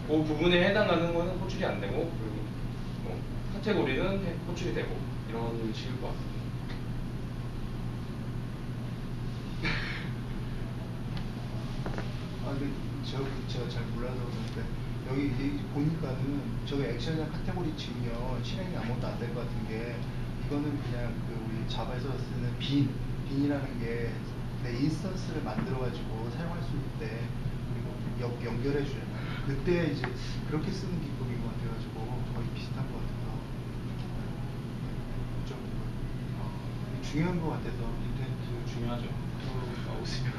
그 부분에 해당하는 거는 호출이 안 되고 그리고 카테고리는 호출이 되고 이런 식일 것 같습니다. 근데 제가 잘 몰라서 그런데 여기 보니까는 저기 액션이나 카테고리 지우면 실행이 아무것도 안 될 것 같은 게 이거는 그냥 우리 자바에서 쓰는 빈이라는 게 내 인스턴스를 만들어가지고 사용할 수 있을 때 그리고 연결해주잖아요. 그때 이제 그렇게 쓰는 기법인 것 같아가지고 거의 비슷한 것 같아서 좀 중요한 것 같아서 인텐트 중요하죠. 웃으면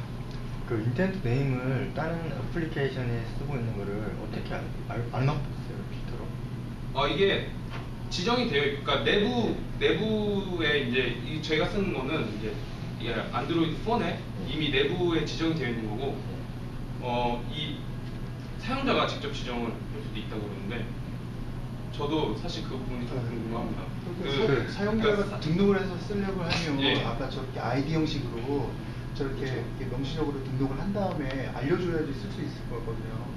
그 인텐트 네임을 다른 애플리케이션에 쓰고 있는 거를 어떻게 알맞겠어요, 필터로? 이게 지정이 되어 있고, 그러니까 내부에 이제 저희가 쓰는 거는 이제 이게 안드로이드 폰에 이미 내부에 지정이 되어 있는 거고, 이 사용자가 직접 지정을 할 수도 있다고 그러는데, 저도 사실 그 부분이 좀 궁금합니다. 사용자가 등록을 해서 쓰려고 하면 예. 아까 저렇게 아이디 형식으로 저렇게 이렇게 명시적으로 등록을 한 다음에 알려줘야지 쓸 수 있을 거거든요.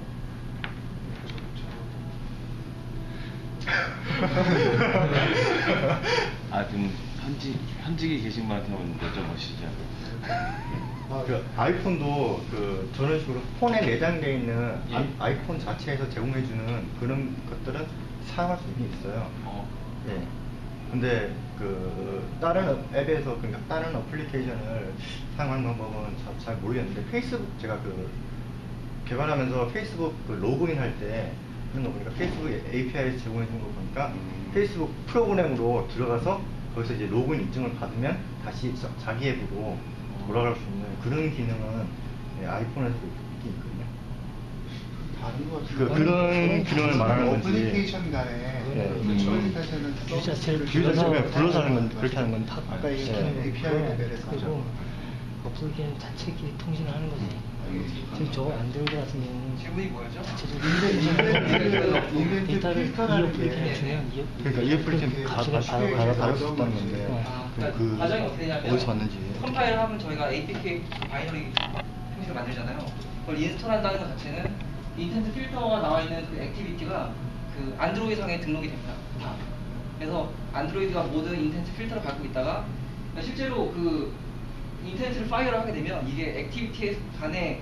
좀 현직에 계신 분한테 한번 여쭤보시죠. 그 아이폰도 저런 식으로 폰에 내장되어 있는 예. 아이폰 자체에서 제공해주는 그런 것들은 사용할 수 있어요. 예. 근데 다른 앱에서 그러니까 다른 어플리케이션을 사용하는 방법은 잘 모르겠는데 페이스북 제가 개발하면서 페이스북 로그인 할 때 그런 거 보니까 페이스북 API에서 제공해 준 거 보니까 페이스북 프로그램으로 들어가서 거기서 이제 로그인 인증을 받으면 다시 자기 앱으로 돌아갈 수 있는 그런 기능은 아이폰에서도 있긴 있거든요. 다른 것 같아요. 그런 기능을 말하는 건지. 어플리케이션 간에 네. 어플리케이션은 뷰 자체를 불러서 하는 건 그렇게 하는 건 아까 얘기한 API 레벨에서 그리고 어플리케이션 자체끼리 통신을 하는 거지. 지금 저 안드로이드 같은 경우는 질문이 뭐였죠? 자체적으로 인벤트 데이터를 이 필터라는 게 어플리케이션 주면 그러니까 이 어플리케이션 다룰 수 있다는 건데 그 과정이 어떻게 되냐면 어디서 왔는지. 컴파일을 하면 저희가 APK 바이너리 형식을 만들잖아요. 그걸 인스톨한다는 것 자체는 인텐트 필터가 나와 있는 그 액티비티가 그 안드로이드 상에 등록이 됩니다. 다. 그래서 안드로이드가 모든 인텐트 필터를 갖고 있다가 실제로 그 인텐트를 파이어를 하게 되면 이게 액티비티 간에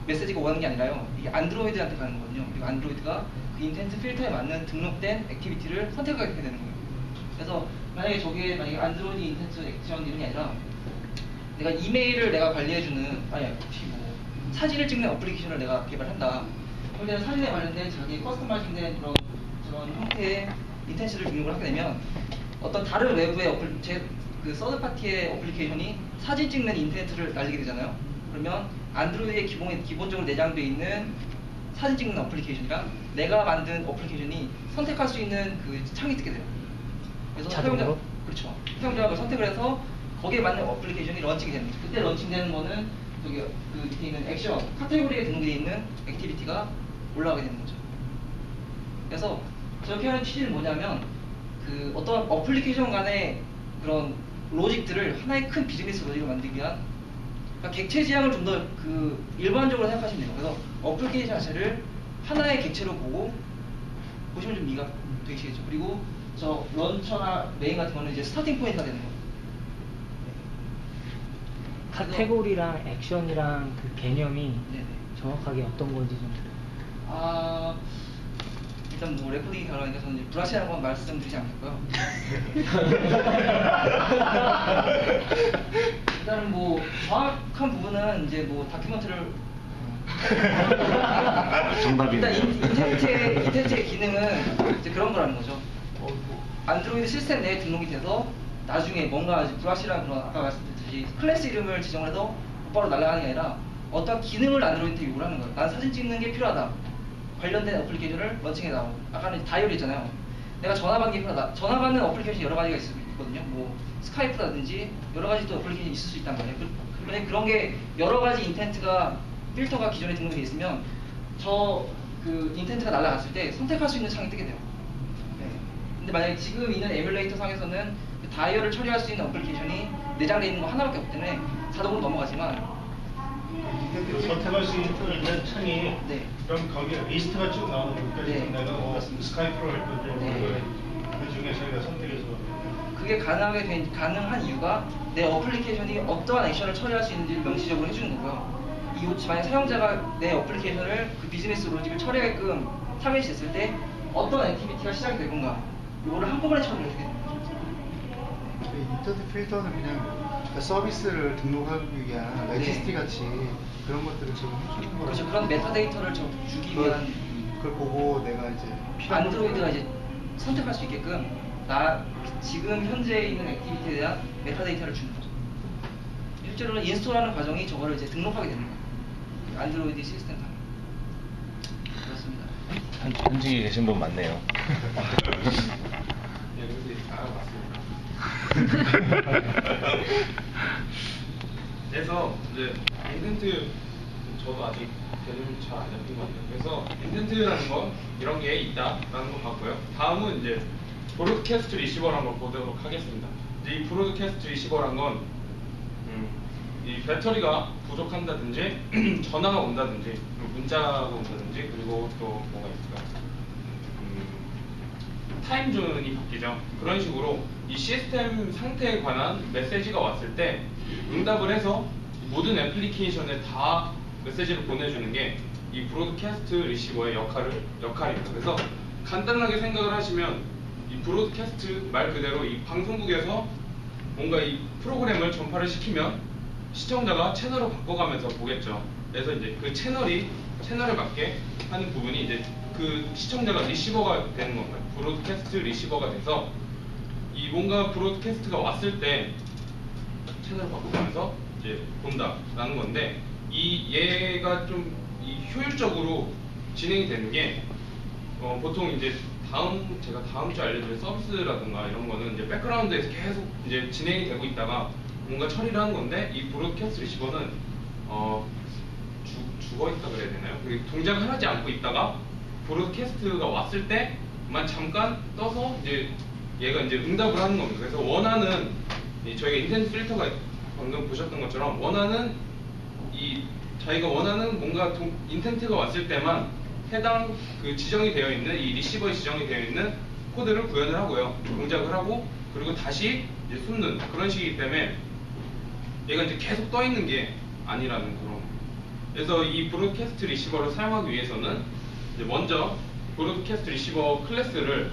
메시지가 오는 게 아니라요. 이게 안드로이드한테 가는 거거든요. 그리고 안드로이드가 그 인텐트 필터에 맞는 등록된 액티비티를 선택하게 되는 거예요. 그래서 만약에 저게 만약에 안드로이드 인텐트 액션 이런 게 아니라 내가 이메일을 내가 관리해주는 혹시 뭐 사진을 찍는 어플리케이션을 내가 개발한다. 그럴 때는 사진에 관련된 자기 커스터마이징된 그런 형태의 인텐트를 등록을 하게 되면 어떤 다른 외부의 그 서드 파티의 어플리케이션이 사진 찍는 인텐트를 날리게 되잖아요. 그러면 안드로이드에 기본적으로 내장되어 있는 사진 찍는 어플리케이션이랑 내가 만든 어플리케이션이 선택할 수 있는 그 창이 뜨게 돼요. 그래서 자동으로? 그렇죠. 사용자가 선택을 해서 거기에 맞는 어플리케이션이 런칭이 됩니다. 그때 런칭되는 거는 저기 그 밑에 있는 액션 카테고리에 등록되어 있는 액티비티가 올라가게 되는 거죠. 그래서 저렇게 하는 취지는 뭐냐면 그 어떤 어플리케이션 간의 그런 로직들을 하나의 큰 비즈니스 로직을 만들기 위한 그러니까 객체 지향을 좀 더 그 일반적으로 생각하시면 돼요. 그래서 어플리케이션 자체를 하나의 객체로 보시면 좀 이해가 되시겠죠. 그리고 저 런처나 메인 같은 거는 이제 스타팅 포인트가 되는 거예요. 카테고리랑 액션이랑 그 개념이 네네. 정확하게 어떤 건지 좀. 일단 뭐 레코딩이 결혼하니까 저는 이제 불확실한 건 말씀드리지 않겠고요. 일단은 뭐 정확한 부분은 이제 뭐 다큐멘터리를 정답이네요. 일단 인텐트의 기능은 이제 그런 거라는 거죠. 안드로이드 시스템 내에 등록이 돼서 나중에 뭔가 이제 불확실한 그런 아까 말씀드렸듯이 클래스 이름을 지정을 해서 곧바로 날아가는 게 아니라 어떤 기능을 안드로이드한테 요구를 하는 거예요. 난 사진 찍는 게 필요하다. 관련된 어플리케이션을 런칭해 나오고 아까는 다이어리 있잖아요. 내가 전화 받는 게 필요하다. 전화 받는 어플리케이션이 여러 가지가 있거든요. 뭐 스카이프라든지 여러 가지 또 어플리케이션이 있을 수 있단 말이에요. 그런데 그런 게 여러 가지 인텐트가 필터가 기존에 등록이 돼 있으면 저 그 인텐트가 날아갔을 때 선택할 수 있는 창이 뜨게 돼요. 네. 근데 만약에 지금 있는 에뮬레이터 상에서는 그 다이얼을 처리할 수 있는 어플리케이션이 내장되어 있는 거 하나밖에 없기 때문에 자동으로 넘어가지만 선택할 수 있는 창이 네. 그럼 거기에 리스트가 쭉 나오는 것까지 네. 내가 뭐 맞습니다. 스카이프로 할 건지 네. 그 중에 저희가 선택해서 그게 가능한 이유가 내 어플리케이션이 어떠한 액션을 처리할 수 있는지를 명시적으로 해주는 거고요. 만약 사용자가 내 어플리케이션을 그 비즈니스 로직을 처리하게끔 타겟이 됐을 때 어떤 액티비티가 시작이 될 건가 이거를 한꺼번에 처리를 해주게 됩니다. 인터넷 필터는 그냥 서비스를 등록하기 위한 레지스트리 같이 그런 것들을 지금 해주는 거라고. 그렇죠. 그런 메타데이터를 주기 위한 그걸 보고 내가 이제 필요한 안드로이드가 걸 이제 선택할 수 있게끔 나 지금 현재 있는 액티비티에 대한 메타데이터를 주는 거죠. 실제로는 인스톨하는 과정이 저거를 이제 등록하게 되는 거예요. 안드로이드 시스템 상. 그렇습니다. 현직에 계신 분 많네요. 네, 그래서 알아봤습니다. 그래서 이제 인텐트 저도 아직 개념이 잘 안 잡힌 것 같아요. 그래서 인텐트라는 건 이런 게 있다라는 거 봤고요. 다음은 이제 브로드캐스트 리시버라는 걸 보도록 하겠습니다. 이제 이 브로드캐스트 리시버란 건 이 배터리가 부족한다든지 전화가 온다든지 문자가 온다든지 그리고 또 뭐가 있을까요? 타임존이 바뀌죠. 그런 식으로 이 시스템 상태에 관한 메시지가 왔을 때 응답을 해서 모든 애플리케이션에 다 메시지를 보내주는 게 이 브로드캐스트 리시버의 역할입니다. 그래서 간단하게 생각을 하시면 이 브로드캐스트 말 그대로 이 방송국에서 뭔가 이 프로그램을 전파를 시키면 시청자가 채널을 바꿔가면서 보겠죠. 그래서 이제 그 채널에 맞게 하는 부분이 이제 그 시청자가 리시버가 되는 건가요? 브로드캐스트 리시버가 돼서 이 뭔가 브로드캐스트가 왔을 때 채널을 바꿔가면서 이제 본다라는 건데 얘가 좀 이 효율적으로 진행이 되는 게 보통 이제 제가 다음 주에 알려드릴 서비스라든가 이런 거는 이제 백그라운드에서 계속 이제 진행이 되고 있다가 뭔가 처리를 하는 건데, 이 브로드캐스트 리시버는 죽어 있다 그래야 되나요? 동작을 하지 않고 있다가 브로드캐스트가 왔을 때만 잠깐 떠서 이제 얘가 이제 응답을 하는 겁니다. 그래서 원하는 저희가 인텐트 필터가 방금 보셨던 것처럼 자기가 원하는 뭔가 인텐트가 왔을 때만 해당 지정이 되어 있는 이 리시버에 지정이 되어 있는 코드를 구현을 하고요, 동작을 하고, 그리고 다시 이제 숨는 그런 식이기 때문에 얘가 이제 계속 떠 있는 게 아니라는 그런. 그래서 이 브로드캐스트 리시버를 사용하기 위해서는 이제 먼저 브로드캐스트 리시버 클래스를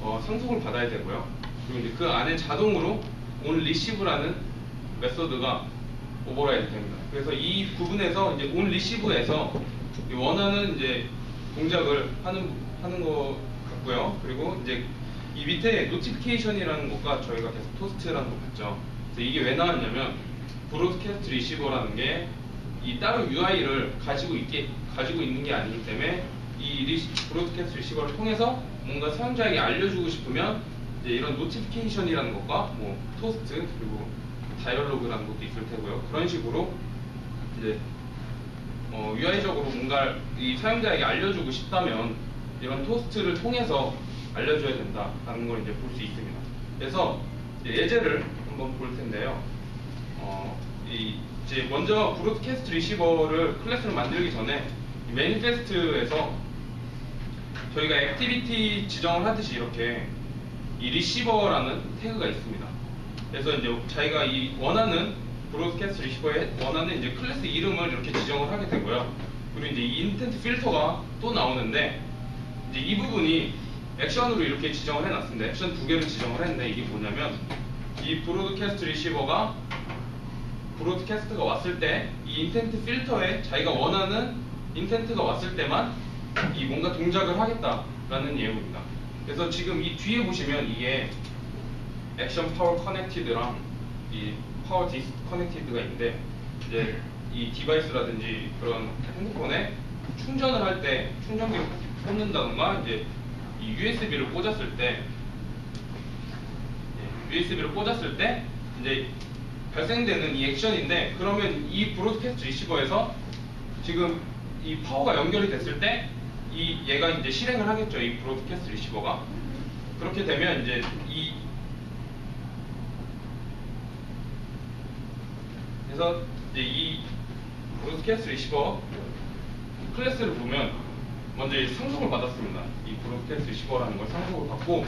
상속을 받아야 되고요. 그리고 이제 그 안에 자동으로 onReceive라는 메소드가 오버라이드 됩니다. 그래서 이 부분에서 이제 onReceive에서 원하는 이제 동작을 하는 것 같고요. 그리고 이제 이 밑에 노티피케이션이라는 것과 저희가 계속 토스트라는 거 봤죠. 그래서 이게 왜 나왔냐면, 브로드캐스트 리시버라는 게 이 따로 UI를 가지고 있는 게 아니기 때문에 이 브로드캐스트 리시버를 통해서 뭔가 사용자에게 알려주고 싶으면 이제 이런 노티피케이션이라는 것과 뭐 토스트 그리고 다이얼로그라는 것도 있을 테고요. 그런 식으로 이제 UI적으로 뭔가 이 사용자에게 알려주고 싶다면 이런 토스트를 통해서 알려줘야 된다라는 걸 이제 볼 수 있습니다. 그래서 예제를 한번 볼 텐데요. 이제 먼저 브로드캐스트 리시버를 클래스를 만들기 전에 매니페스트에서 저희가 액티비티 지정을 하듯이 이렇게 이 리시버라는 태그가 있습니다. 그래서 이제 자기가 이 원하는 브로드캐스트 리시버에 원하는 이제 클래스 이름을 이렇게 지정을 하게 되고요. 그리고 이제 이 인텐트 필터가 또 나오는데, 이제 이 부분이 액션으로 이렇게 지정을 해놨습니다. 액션 2개를 지정을 했는데, 이게 뭐냐면 이 브로드캐스트 리시버가 브로드캐스트가 왔을 때 이 인텐트 필터에 자기가 원하는 인텐트가 왔을 때만 이 뭔가 동작을 하겠다라는 예우입니다. 그래서 지금 이 뒤에 보시면 이게 액션 파워 커넥티드랑 이 파워 디스커넥티드가 있는데, 이제 이 디바이스라든지 그런 핸드폰에 충전을 할 때 충전기를 꽂는다던가, 이제 이 USB를 꽂았을 때 이제 발생되는 이 액션인데, 그러면 이 브로드캐스트 리시버에서 지금 이 파워가 연결이 됐을 때 얘가 이제 실행을 하겠죠, 이 브로드캐스트 리시버가. 그렇게 되면 이제 그래서 이제 이 브로드캐스트 리시버 클래스를 보면 먼저 상속을 받았습니다. 이 브로드캐스트 리시버라는 걸 상속을 받고,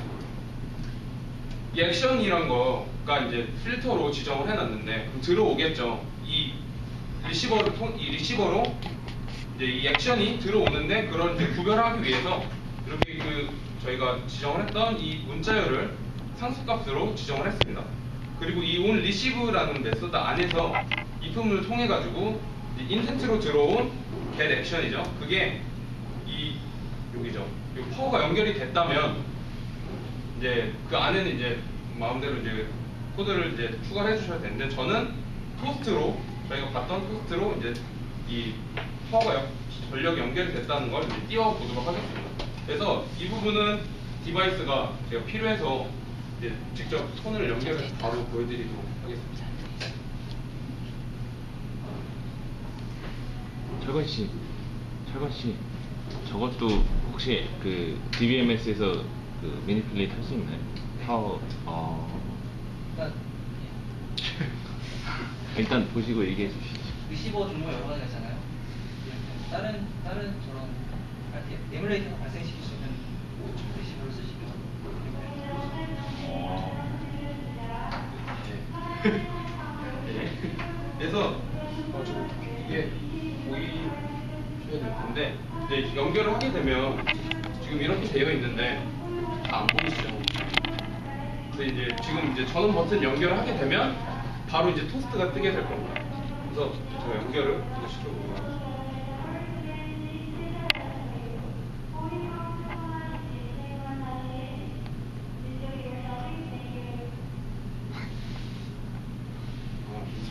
이 액션이란 거가 이제 필터로 지정을 해놨는데 그럼 들어오겠죠. 이 리시버로 이제 이 액션이 들어오는데, 그걸 이제 구별하기 위해서 이렇게 저희가 지정을 했던 이 문자열을 상수값으로 지정을 했습니다. 그리고 이 onReceive라는 메소드 안에서 if문을 통해 가지고 인텐트로 들어온 get action이죠. 그게 여기죠. 파워가 연결이 됐다면 이제 그 안에는 이제 마음대로 이제 코드를 이제 추가를 해주셔야 되는데, 저는 토스트로, 저희가 봤던 토스트로 이제 이 파워가 전력이 연결이 됐다는 걸 이제 띄워보도록 하겠습니다. 그래서 이 부분은 디바이스가 제가 필요해서 이제 직접 손을 연결해서 바로 보여드리도록 하겠습니다. 철건 씨, 저것도 혹시 DBMS에서 매니플레이트 할 수 있나요? 파워. 일단 보시고 얘기해 주시죠. 리시버 종류가 여러 가지가 있잖아요. 다른 저런 에뮬레이터가 발생시킬 수 있는 리시버를 쓰시면 그래서 이게 보이셔야 될 텐데, 이제 연결을 하게 되면 지금 이렇게 되어 있는데 다 안 보이시죠? 그래서 이제 지금 이제 전원 버튼 연결을 하게 되면 바로 이제 토스트가 뜨게 될 겁니다. 그래서 제가 연결을 시켜보도록 하겠습니다.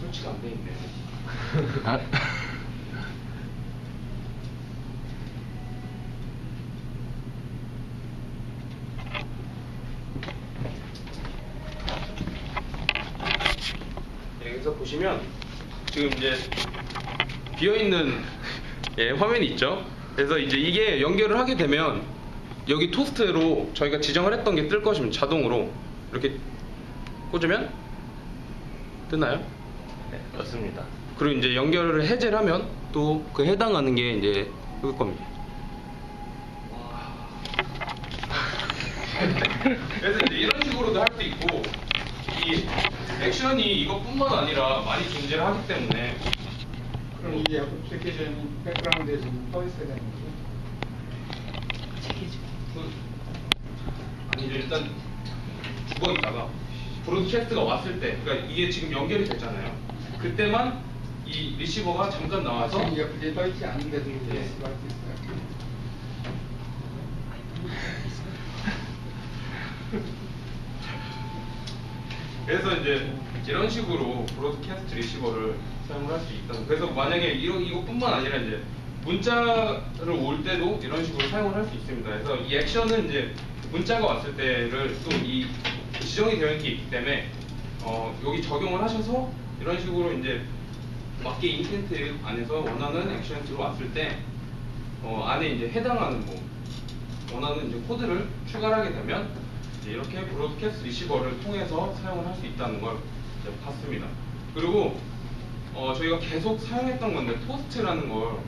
설치가 안 돼 있네요. 여기서 보시면 지금 이제 비어있는 예, 화면이 있죠. 그래서 이제 이게 연결을 하게 되면 여기 토스트로 저희가 지정을 했던 게 뜰 것입니다. 자동으로 이렇게 꽂으면 뜨나요? 네, 맞습니다. 그리고 이제 연결을 해제를 하면 또 그 해당하는 게 이제 뜰 겁니다. 그래서 이제 이런 식으로도 할 수 있고, 이 액션이 이것뿐만 아니라 많이 존재를 하기 때문에 그럼 이 애플리케이션이 백그라운드에 지금 떠 있어야 되는 거죠? 아니 일단 죽어 있다가 브로드캐스트가 왔을 때, 그러니까 이게 지금 연결이 됐잖아요. 그때만 이 리시버가 잠깐 나와서 지금 이 애플리케이션이 떠 있지 않은데도 예. 리시버가 할수 있어요. 그래서 이제 이런 식으로 브로드캐스트 리시버를 사용을 할 수 있다. 그래서 만약에 이것뿐만 아니라 이제 문자를 올 때도 이런 식으로 사용을 할 수 있습니다. 그래서 이 액션은 이제 문자가 왔을 때를 또 이 지정이 되어 있는 게 있기 때문에 여기 적용을 하셔서 이런 식으로 이제 맞게 인텐트 안에서 원하는 액션이 들어왔을 때 안에 이제 해당하는 뭐 원하는 이제 코드를 추가하게 되면 이제 이렇게 브로드캐스트 리시버를 통해서 사용을 할 수 있다는 걸 이제 봤습니다. 그리고 저희가 계속 사용했던 건데 토스트라는 걸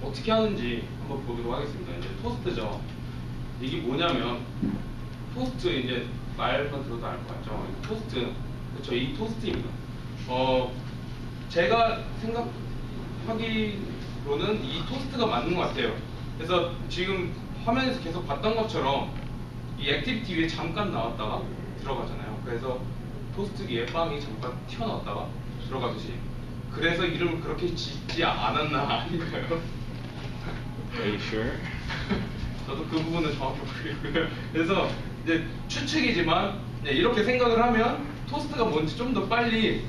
어떻게 하는지 한번 보도록 하겠습니다. 이제 토스트죠. 이게 뭐냐면 토스트 이제 말만 들어도 알 것 같죠. 토스트, 그렇죠. 이 토스트입니다. 제가 생각하기로는 이 토스트가 맞는 것 같아요. 그래서 지금 화면에서 계속 봤던 것처럼 이 액티비티 위에 잠깐 나왔다가 들어가잖아요. 그래서 토스트기에 빵이 잠깐 튀어나왔다가 들어가듯이. 그래서 이름을 그렇게 짓지 않았나 아닌가요? Are you sure? 저도 그 부분은 정확히 모르겠고요. 그래서 이제 추측이지만 이렇게 생각을 하면 토스트가 뭔지 좀 더 빨리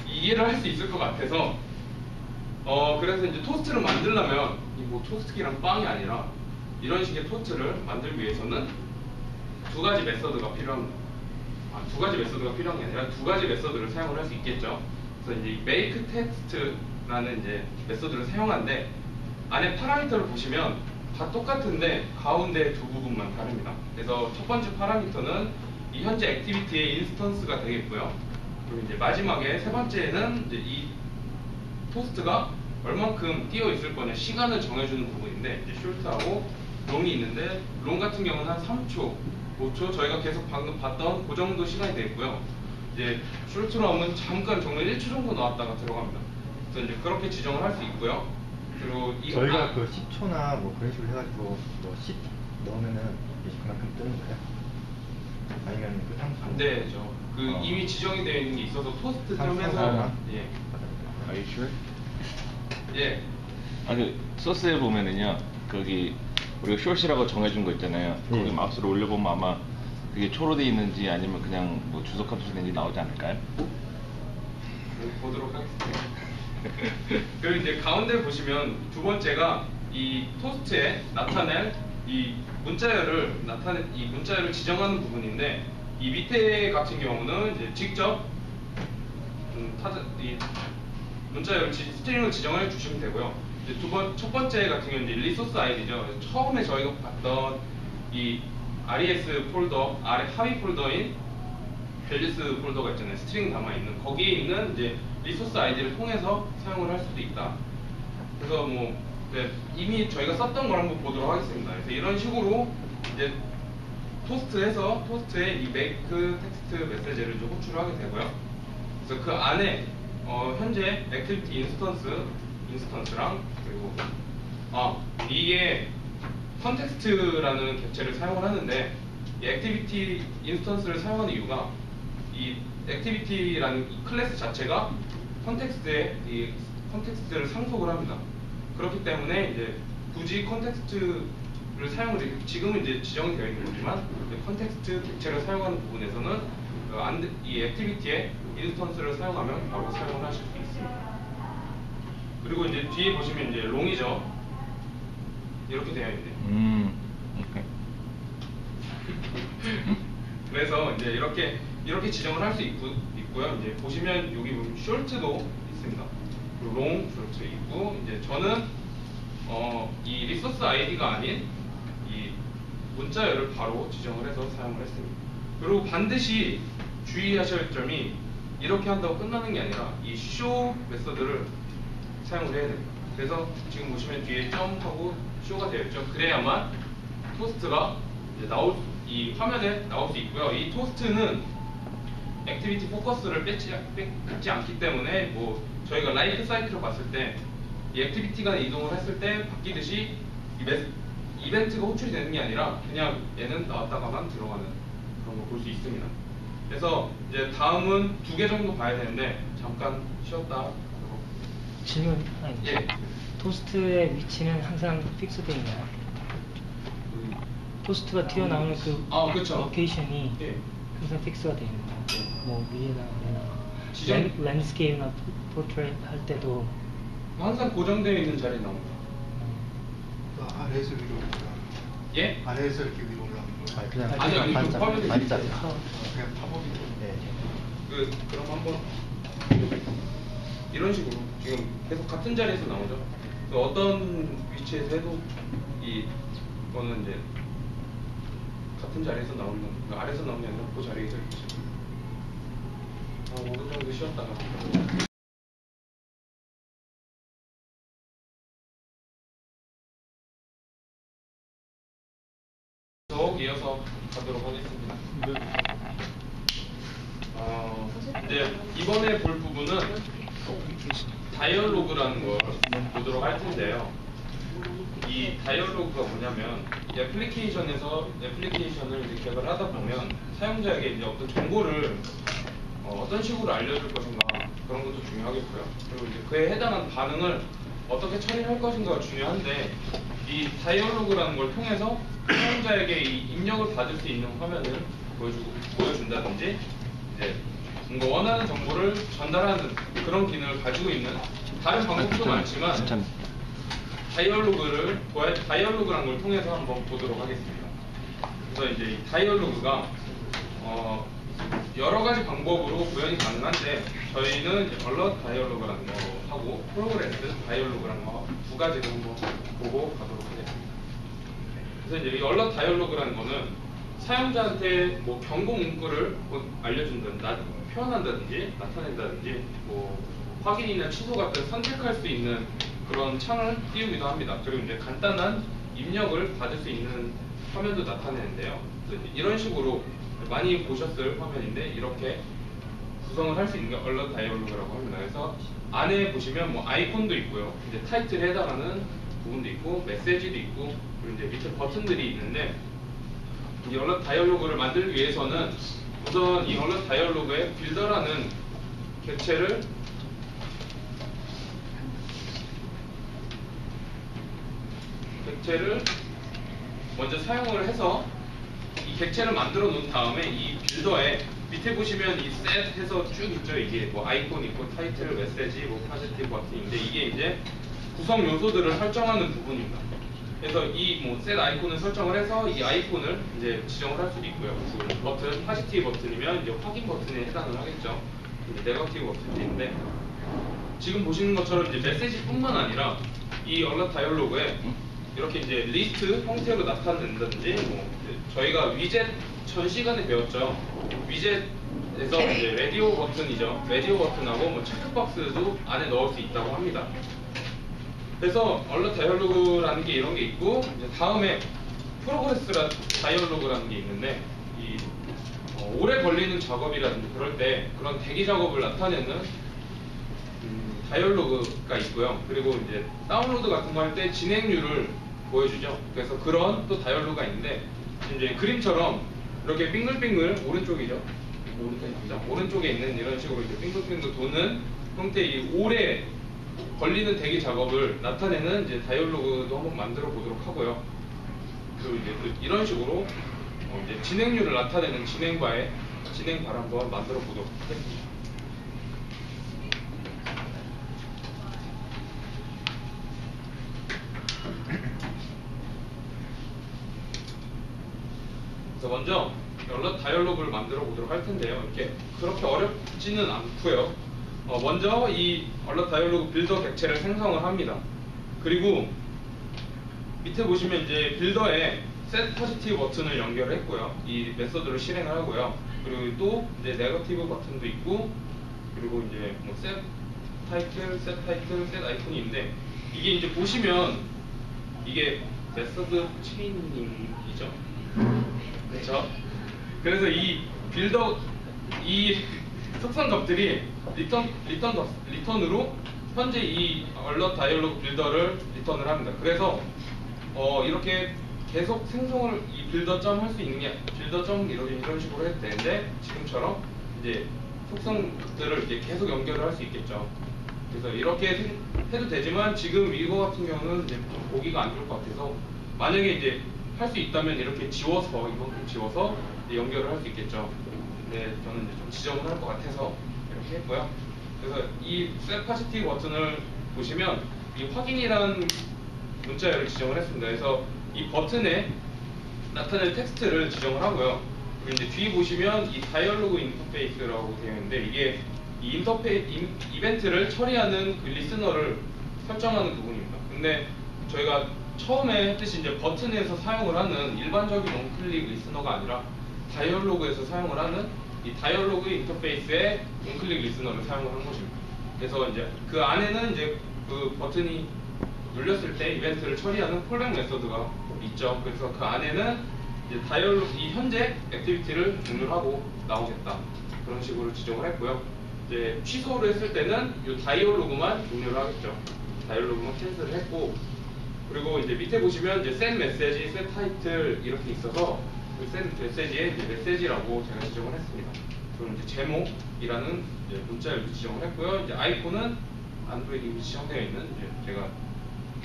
이해를 할 수 있을 것 같아서 그래서 이제 토스트를 만들려면 이 뭐 토스트기랑 빵이 아니라 이런 식의 토스트를 만들기 위해서는 두 가지 메서드가 필요합니다. 두 가지 메서드가 필요한 게 아니라 두 가지 메서드를 사용을 할 수 있겠죠. 그래서 이제 make text라는 이제 메서드를 사용하는데 안에 파라미터를 보시면 다 똑같은데 가운데 두 부분만 다릅니다. 그래서 첫 번째 파라미터는 이 현재 액티비티의 인스턴스가 되겠고요. 그리고 이제 마지막에 세 번째는 이제 이 토스트가 얼만큼 뛰어 있을 거냐 시간을 정해주는 부분인데 이제 숄트하고 롱이 있는데 롱 같은 경우는 한 3초, 5초 저희가 계속 방금 봤던 그 정도 시간이 되겠고요. 이제 숄트로 하면 잠깐 정말 1초 정도 나왔다가 들어갑니다. 그래서 이제 그렇게 지정을 할 수 있고요. 그리고 이거 저희가 그 10초나 뭐 그런 식으로 해가지고 뭐 10 넣으면은 이제 그만큼 뜨는 거예요? 아니면 그 상수? 안 되죠. 그 이미 지정이 되어 있는 게 있어서 토스트 점에서 상수하나? 예. Are you sure? 예. 그 소스에 보면은요, 거기 우리가 숏이라고 정해준 거 있잖아요. 거기 마우스를 올려보면 아마 그게 초로 돼 있는지 아니면 그냥 뭐 주석함수 되는지 나오지 않을까요? 보도록 하겠습니다. 그리고 이제 가운데 보시면 두 번째가 이 토스트에 나타낼 이 문자열을 지정하는 부분인데 이 밑에 같은 경우는 이제 직접 이 문자열 스트링을 지정해 주시면 되고요. 이제 첫 번째 같은 경우는 이제 리소스 아이디죠. 처음에 저희가 봤던 이 RES 폴더 아래 하위 폴더인 밸류스 폴더가 있잖아요. 스트링 담아 있는 거기에 있는 이제 리소스 아이디를 통해서 사용을 할 수도 있다. 그래서 뭐 이미 저희가 썼던 걸 한번 보도록 하겠습니다. 그래서 이런 식으로 이제 토스트에 이 make 텍스트 메시지를 좀 호출을 하게 되고요. 그래서 그 안에 현재 액티비티 인스턴스랑 그리고 이게 컨텍스트라는 객체를 사용을 하는데 이 액티비티 인스턴스를 사용하는 이유가 이 액티비티라는 이 클래스 자체가 컨텍스트를 상속을 합니다. 그렇기 때문에 이제 굳이 컨텍스트를 사용을 지금은 이제 지정이 되어 있는 거지만 컨텍스트 객체를 사용하는 부분에서는 이 액티비티의 인스턴스를 사용하면 바로 사용을 하실 수 있습니다. 그리고 이제 뒤에 보시면 이제 롱이죠. 이렇게 되어 있네요. 오케이. 그래서 이제 이렇게 지정을 할 수 있고요. 있고요. 이제 보시면 여기 보면 숄트도 있습니다. 그리고 롱 숄트 있고 이제 저는 이 리소스 아이디가 아닌 이 문자열을 바로 지정을 해서 사용을 했습니다. 그리고 반드시 주의하셔야 할 점이 이렇게 한다고 끝나는 게 아니라 이 쇼 메서드를 사용을 해야 됩니다. 그래서 지금 보시면 뒤에 점하고 쇼가 되어 있죠. 그래야만 토스트가 이제 이 화면에 나올 수 있고요. 이 토스트는 액티비티 포커스를 뺏지 않기 때문에 뭐 저희가 라이프 사이클을 봤을 때 이 액티비티가 이동을 했을 때 바뀌듯이 이벤트가 호출이 되는 게 아니라 그냥 얘는 나왔다가만 들어가는 그런 거 볼 수 있습니다. 그래서 이제 다음은 2개 정도 봐야 되는데 잠깐 쉬었다. 질문 하나 있죠. 예. 토스트의 위치는 항상 픽스되어 있나요? 토스트가 튀어나오는 그 그쵸. 로케이션이 예. 항상 픽스가 되어 있는 거예요. 뭐 위에나 지정- 랜드스케이프나 포트레이트 할 때도 항상 고정되어 있는 자리에 나옵니다. 아래에서 위로 올라가는 예? 아래에서 이렇게 위로 올라가는 거예요? 아니, 그냥 아니, 반짝, 화면이 반짝. 그냥 파범이 예. 그럼 한번 이런 식으로 지금 계속 같은 자리에서 나오죠. 그래서 어떤 위치에서 해도 이거는 이제 같은 자리에서 나오는 아래에서 나오는 게 아니라 그 자리에서 이렇게 5분 정도 쉬었다가 더 이어서 가도록 하겠습니다. 이제 이번에 볼 부분은 다이얼로그라는 걸 보도록 할 텐데요. 이 다이얼로그가 뭐냐면 이 애플리케이션을 이제 개발을 하다 보면 사용자에게 이제 어떤 정보를 어떤 식으로 알려줄 것인가 그런 것도 중요하겠고요. 그리고 이제 그에 해당한 반응을 어떻게 처리할 것인가가 중요한데 이 다이얼로그라는 걸 통해서 사용자에게 이 입력을 받을 수 있는 화면을 보여준다든지 이제 뭔가 원하는 정보를 전달하는 그런 기능을 가지고 있는 다른 방법도 많지만 다이얼로그라는 걸 통해서 한번 보도록 하겠습니다. 그래서 이제 이 다이얼로그가 여러 가지 방법으로 구현이 가능한데 저희는 이제 얼럿 다이얼로그라는 거 하고 프로그레스 다이얼로그라는 거 2가지를 한번 보고 가도록 하겠습니다. 그래서 이제 이 얼럿 다이얼로그라는 거는 사용자한테 뭐 경고 문구를 표현한다든지 나타낸다든지 뭐 확인이나 취소 같은 선택할 수 있는 그런 창을 띄우기도 합니다. 그리고 이제 간단한 입력을 받을 수 있는 화면도 나타내는데요. 그래서 이런 식으로 많이 보셨을 화면인데 이렇게 구성을 할 수 있는 게 얼럿 다이얼로그라고 합니다. 그래서 안에 보시면 뭐 아이콘도 있고요. 이제 타이틀에 해당하는 부분도 있고 메시지도 있고 그리고 이제 밑에 버튼들이 있는데 이 얼럿 다이얼로그를 만들기 위해서는 우선 이 얼럿 다이얼로그에 빌더라는 객체를 먼저 사용을 해서 이 객체를 만들어 놓은 다음에 이 빌더에 밑에 보시면 이 셋 해서 쭉 있죠. 이게 뭐 아이콘 있고 타이틀, 메시지, 뭐 파지티브 버튼인데 이게 이제 구성 요소들을 설정하는 부분입니다. 그래서 이 뭐 셋 아이콘을 설정을 해서 이 아이콘을 이제 지정을 할 수도 있고요. 그 버튼, 파지티브 버튼이면 이제 확인 버튼에 해당을 하겠죠. 이제 네거티브 버튼도 있는데 지금 보시는 것처럼 이제 메시지뿐만 아니라 이 얼럿 다이얼로그에 이렇게 이제 리스트 형태로 나타낸다든지 뭐 저희가 위젯 전 시간에 배웠죠. 위젯에서 이제 라디오 버튼이죠. 라디오 버튼하고 뭐 체크박스도 안에 넣을 수 있다고 합니다. 그래서 얼럿 다이얼로그라는 게 이런 게 있고 이제 다음에 프로그레스 다이얼로그라는 게 있는데 이 오래 걸리는 작업이라든지 그럴 때 그런 대기 작업을 나타내는 다이얼로그가 있고요. 그리고 이제 다운로드 같은 거 할 때 진행률을 보여주죠. 그래서 그런 또 다이얼로그가 있는데 이제 그림처럼 이렇게 빙글빙글 오른쪽이죠. 오른쪽입니다. 오른쪽에 있는 이런 식으로 이제 빙글빙글 도는 형태의 이 오래 걸리는 대기 작업을 나타내는 이제 다이얼로그도 한번 만들어 보도록 하고요. 그리고 이제 이런 식으로 이제 진행률을 나타내는 진행바를 한번 만들어 보도록 하겠습니다. 그래서 먼저 얼럿 다이얼로그를 만들어 보도록 할 텐데요. 이렇게 그렇게 어렵지는 않고요. 먼저 이 얼럿 다이얼로그 빌더 객체를 생성을 합니다. 그리고 밑에 보시면 이제 빌더에 set positive 버튼을 연결했고요. 이 메서드를 실행을 하고요. 그리고 또 이제 네거티브 버튼도 있고, 그리고 이제 뭐 set 타이틀, set 아이콘이 있는데, 이게 이제 보시면 이게 메서드 체인닝이죠. 그렇죠? 그래서 이 빌더 이 속성 값들이 리턴으로 현재 이 얼럿 다이얼로그 빌더를 리턴을 합니다. 그래서 이렇게 계속 생성을 이 빌더.점 할 수 있는 게 빌더.점 이런 식으로 해도 되는데, 지금처럼 이제 속성들을 이제 계속 연결을 할 수 있겠죠. 그래서 이렇게 해도 되지만 지금 이거 같은 경우는 이제 좀 보기가 안 좋을 것 같아서, 만약에 이제 할 수 있다면 이렇게 지워서 이만큼 지워서 이제 연결을 할 수 있겠죠. 근데 저는 이제 좀 지저분할 것 같아서 이렇게 했고요. 그래서 이 set positive 버튼을 보시면 이 확인이라는 문자열을 지정을 했습니다. 그래서 이 버튼에 나타낼 텍스트를 지정을 하고요. 그리고 이제 뒤에 보시면 이 다이얼로그 인터페이스라고 되어 있는데, 이게 이 이벤트를 처리하는 그 리스너를 설정하는 부분입니다. 근데 저희가 처음에 했듯이 이제 버튼에서 사용을 하는 일반적인 원클릭 리스너가 아니라 다이얼로그에서 사용을 하는 이 다이얼로그 인터페이스의 원클릭 리스너를 사용을 한 것입니다. 그래서 이제 그 안에는 이제 그 버튼이 눌렸을 때 이벤트를 처리하는 콜백 메서드가 있죠. 그래서 그 안에는 이제 다이얼로그 이 현재 액티비티를 종료하고 나오겠다, 그런 식으로 지정을 했고요. 이제 취소를 했을 때는 이 다이얼로그만 종료를 하겠죠. 다이얼로그만 캔슬을 했고, 그리고 이제 밑에 보시면 이제 send 메시지, set 타이틀 이렇게 있어서 그 send 메시지에 이제 메시지라고 제가 지정을 했습니다. 그리고 이제 제목이라는 이제 문자열도 지정을 했고요. 이제 아이콘은 안드로이드 이미 지정되어 있는 이제 제가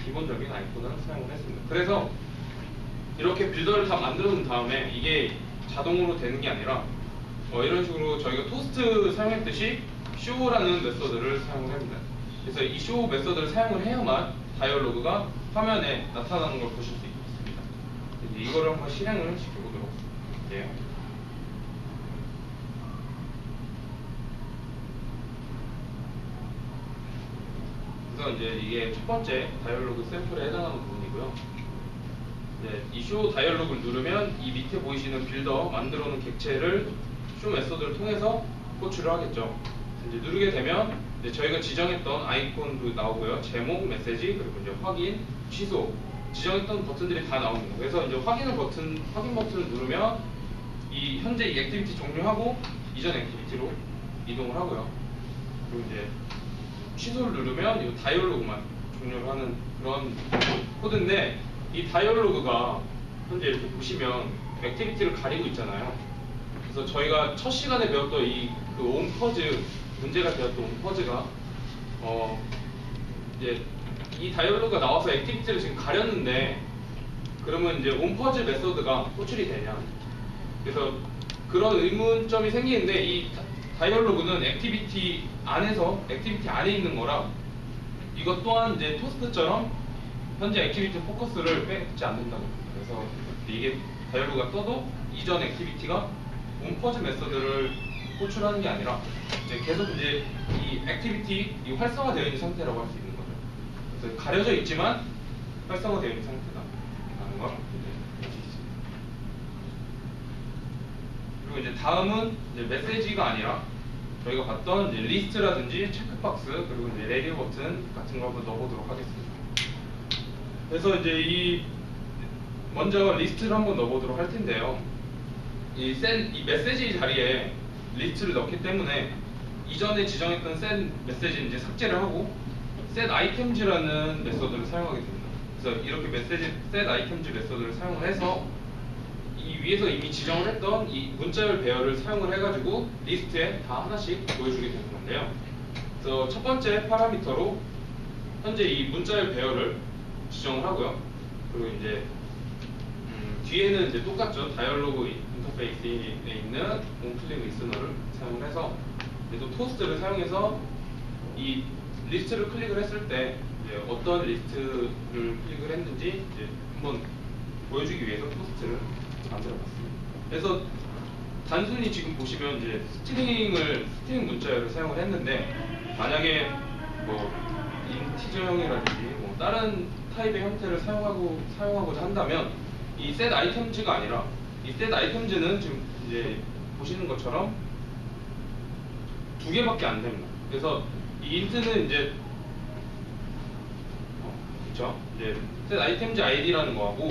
기본적인 아이콘을 사용을 했습니다. 그래서 이렇게 빌더를 다 만들어 놓은 다음에 이게 자동으로 되는 게 아니라 이런 식으로 저희가 토스트 사용했듯이 show라는 메서드를 사용을 합니다. 그래서 이 show 메서드를 사용을 해야만 다이얼로그가 화면에 나타나는 걸 보실 수 있습니다. 이제 이거를 한번 실행을 시켜보도록 할게요. 그래서 이제 이게 첫 번째 다이얼로그 샘플에 해당하는 부분이고요. 이제 이 쇼 다이얼로그를 누르면 이 밑에 보이시는 빌더 만들어 놓은 객체를 쇼 메서드를 통해서 호출을 하겠죠. 이제 누르게 되면 이제 저희가 지정했던 아이콘도 나오고요. 제목, 메시지, 그리고 이제 확인, 취소 지정했던 버튼들이 다 나옵니다. 그래서 이제 확인 버튼을 누르면 이 현재 이 액티비티 종료하고 이전 액티비티로 이동을 하고요. 그리고 이제 취소를 누르면 이 다이얼로그만 종료를 하는 그런 코드인데, 이 다이얼로그가 현재 이렇게 보시면 액티비티를 가리고 있잖아요. 그래서 저희가 첫 시간에 배웠던 그 온퍼즈, 문제가 되었던 온퍼즈가 이제 이 다이얼로그가 나와서 액티비티를 지금 가렸는데, 그러면 이제 온퍼즈 메서드가 호출이 되냐, 그래서 그런 의문점이 생기는데, 이 다이얼로그는 액티비티 안에 있는 거라 이것 또한 이제 토스트처럼 현재 액티비티 포커스를 빼지 않는다는 겁니다. 그래서 이게 다이얼로그가 떠도 이전 액티비티가 온퍼즈 메서드를 호출하는 게 아니라 이제 계속 이제 이 액티비티 이 활성화되어 있는 상태라고 할 수 있는 거죠. 그래서 가려져 있지만 활성화되어 있는 상태다라는 걸 이제 알 수 있습니다. 그리고 이제 다음은 이제 메시지가 아니라 저희가 봤던 이제 리스트라든지 체크박스, 그리고 이제 레디오 버튼 같은 거 한번 넣어보도록 하겠습니다. 그래서 이제 먼저 리스트를 한번 넣어보도록 할 텐데요. 이 메시지 자리에 리스트를 넣기 때문에 이전에 지정했던 set 메시지는 이제 삭제를 하고 set items라는 메서드를 사용하게 됩니다. 그래서 이렇게 set items 메서드를 사용을 해서 이 위에서 이미 지정을 했던 이 문자열 배열을 사용을 해가지고 리스트에 다 하나씩 보여주게 되는 건데요. 그래서 첫 번째 파라미터로 현재 이 문자열 배열을 지정을 하고요. 그리고 이제 뒤에는 이제 똑같죠. 다이얼로그 인터페이스에 있는 온클릭 리스너를 사용을 해서 또 토스트를 사용해서 이 리스트를 클릭을 했을 때 이제 어떤 리스트를 클릭을 했는지 이제 한번 보여주기 위해서 토스트를 만들어봤습니다. 그래서 단순히 지금 보시면 이제 스트링 문자열을 사용을 했는데, 만약에 뭐 인티저형이라든지 뭐 다른 타입의 형태를 사용하고자 한다면 이 set items가 아니라, 이 set items는 지금 이제 보시는 것처럼 두 개밖에 안 됩니다. 그래서 이 int는 이제 그렇죠? 이제 set items id라는 거하고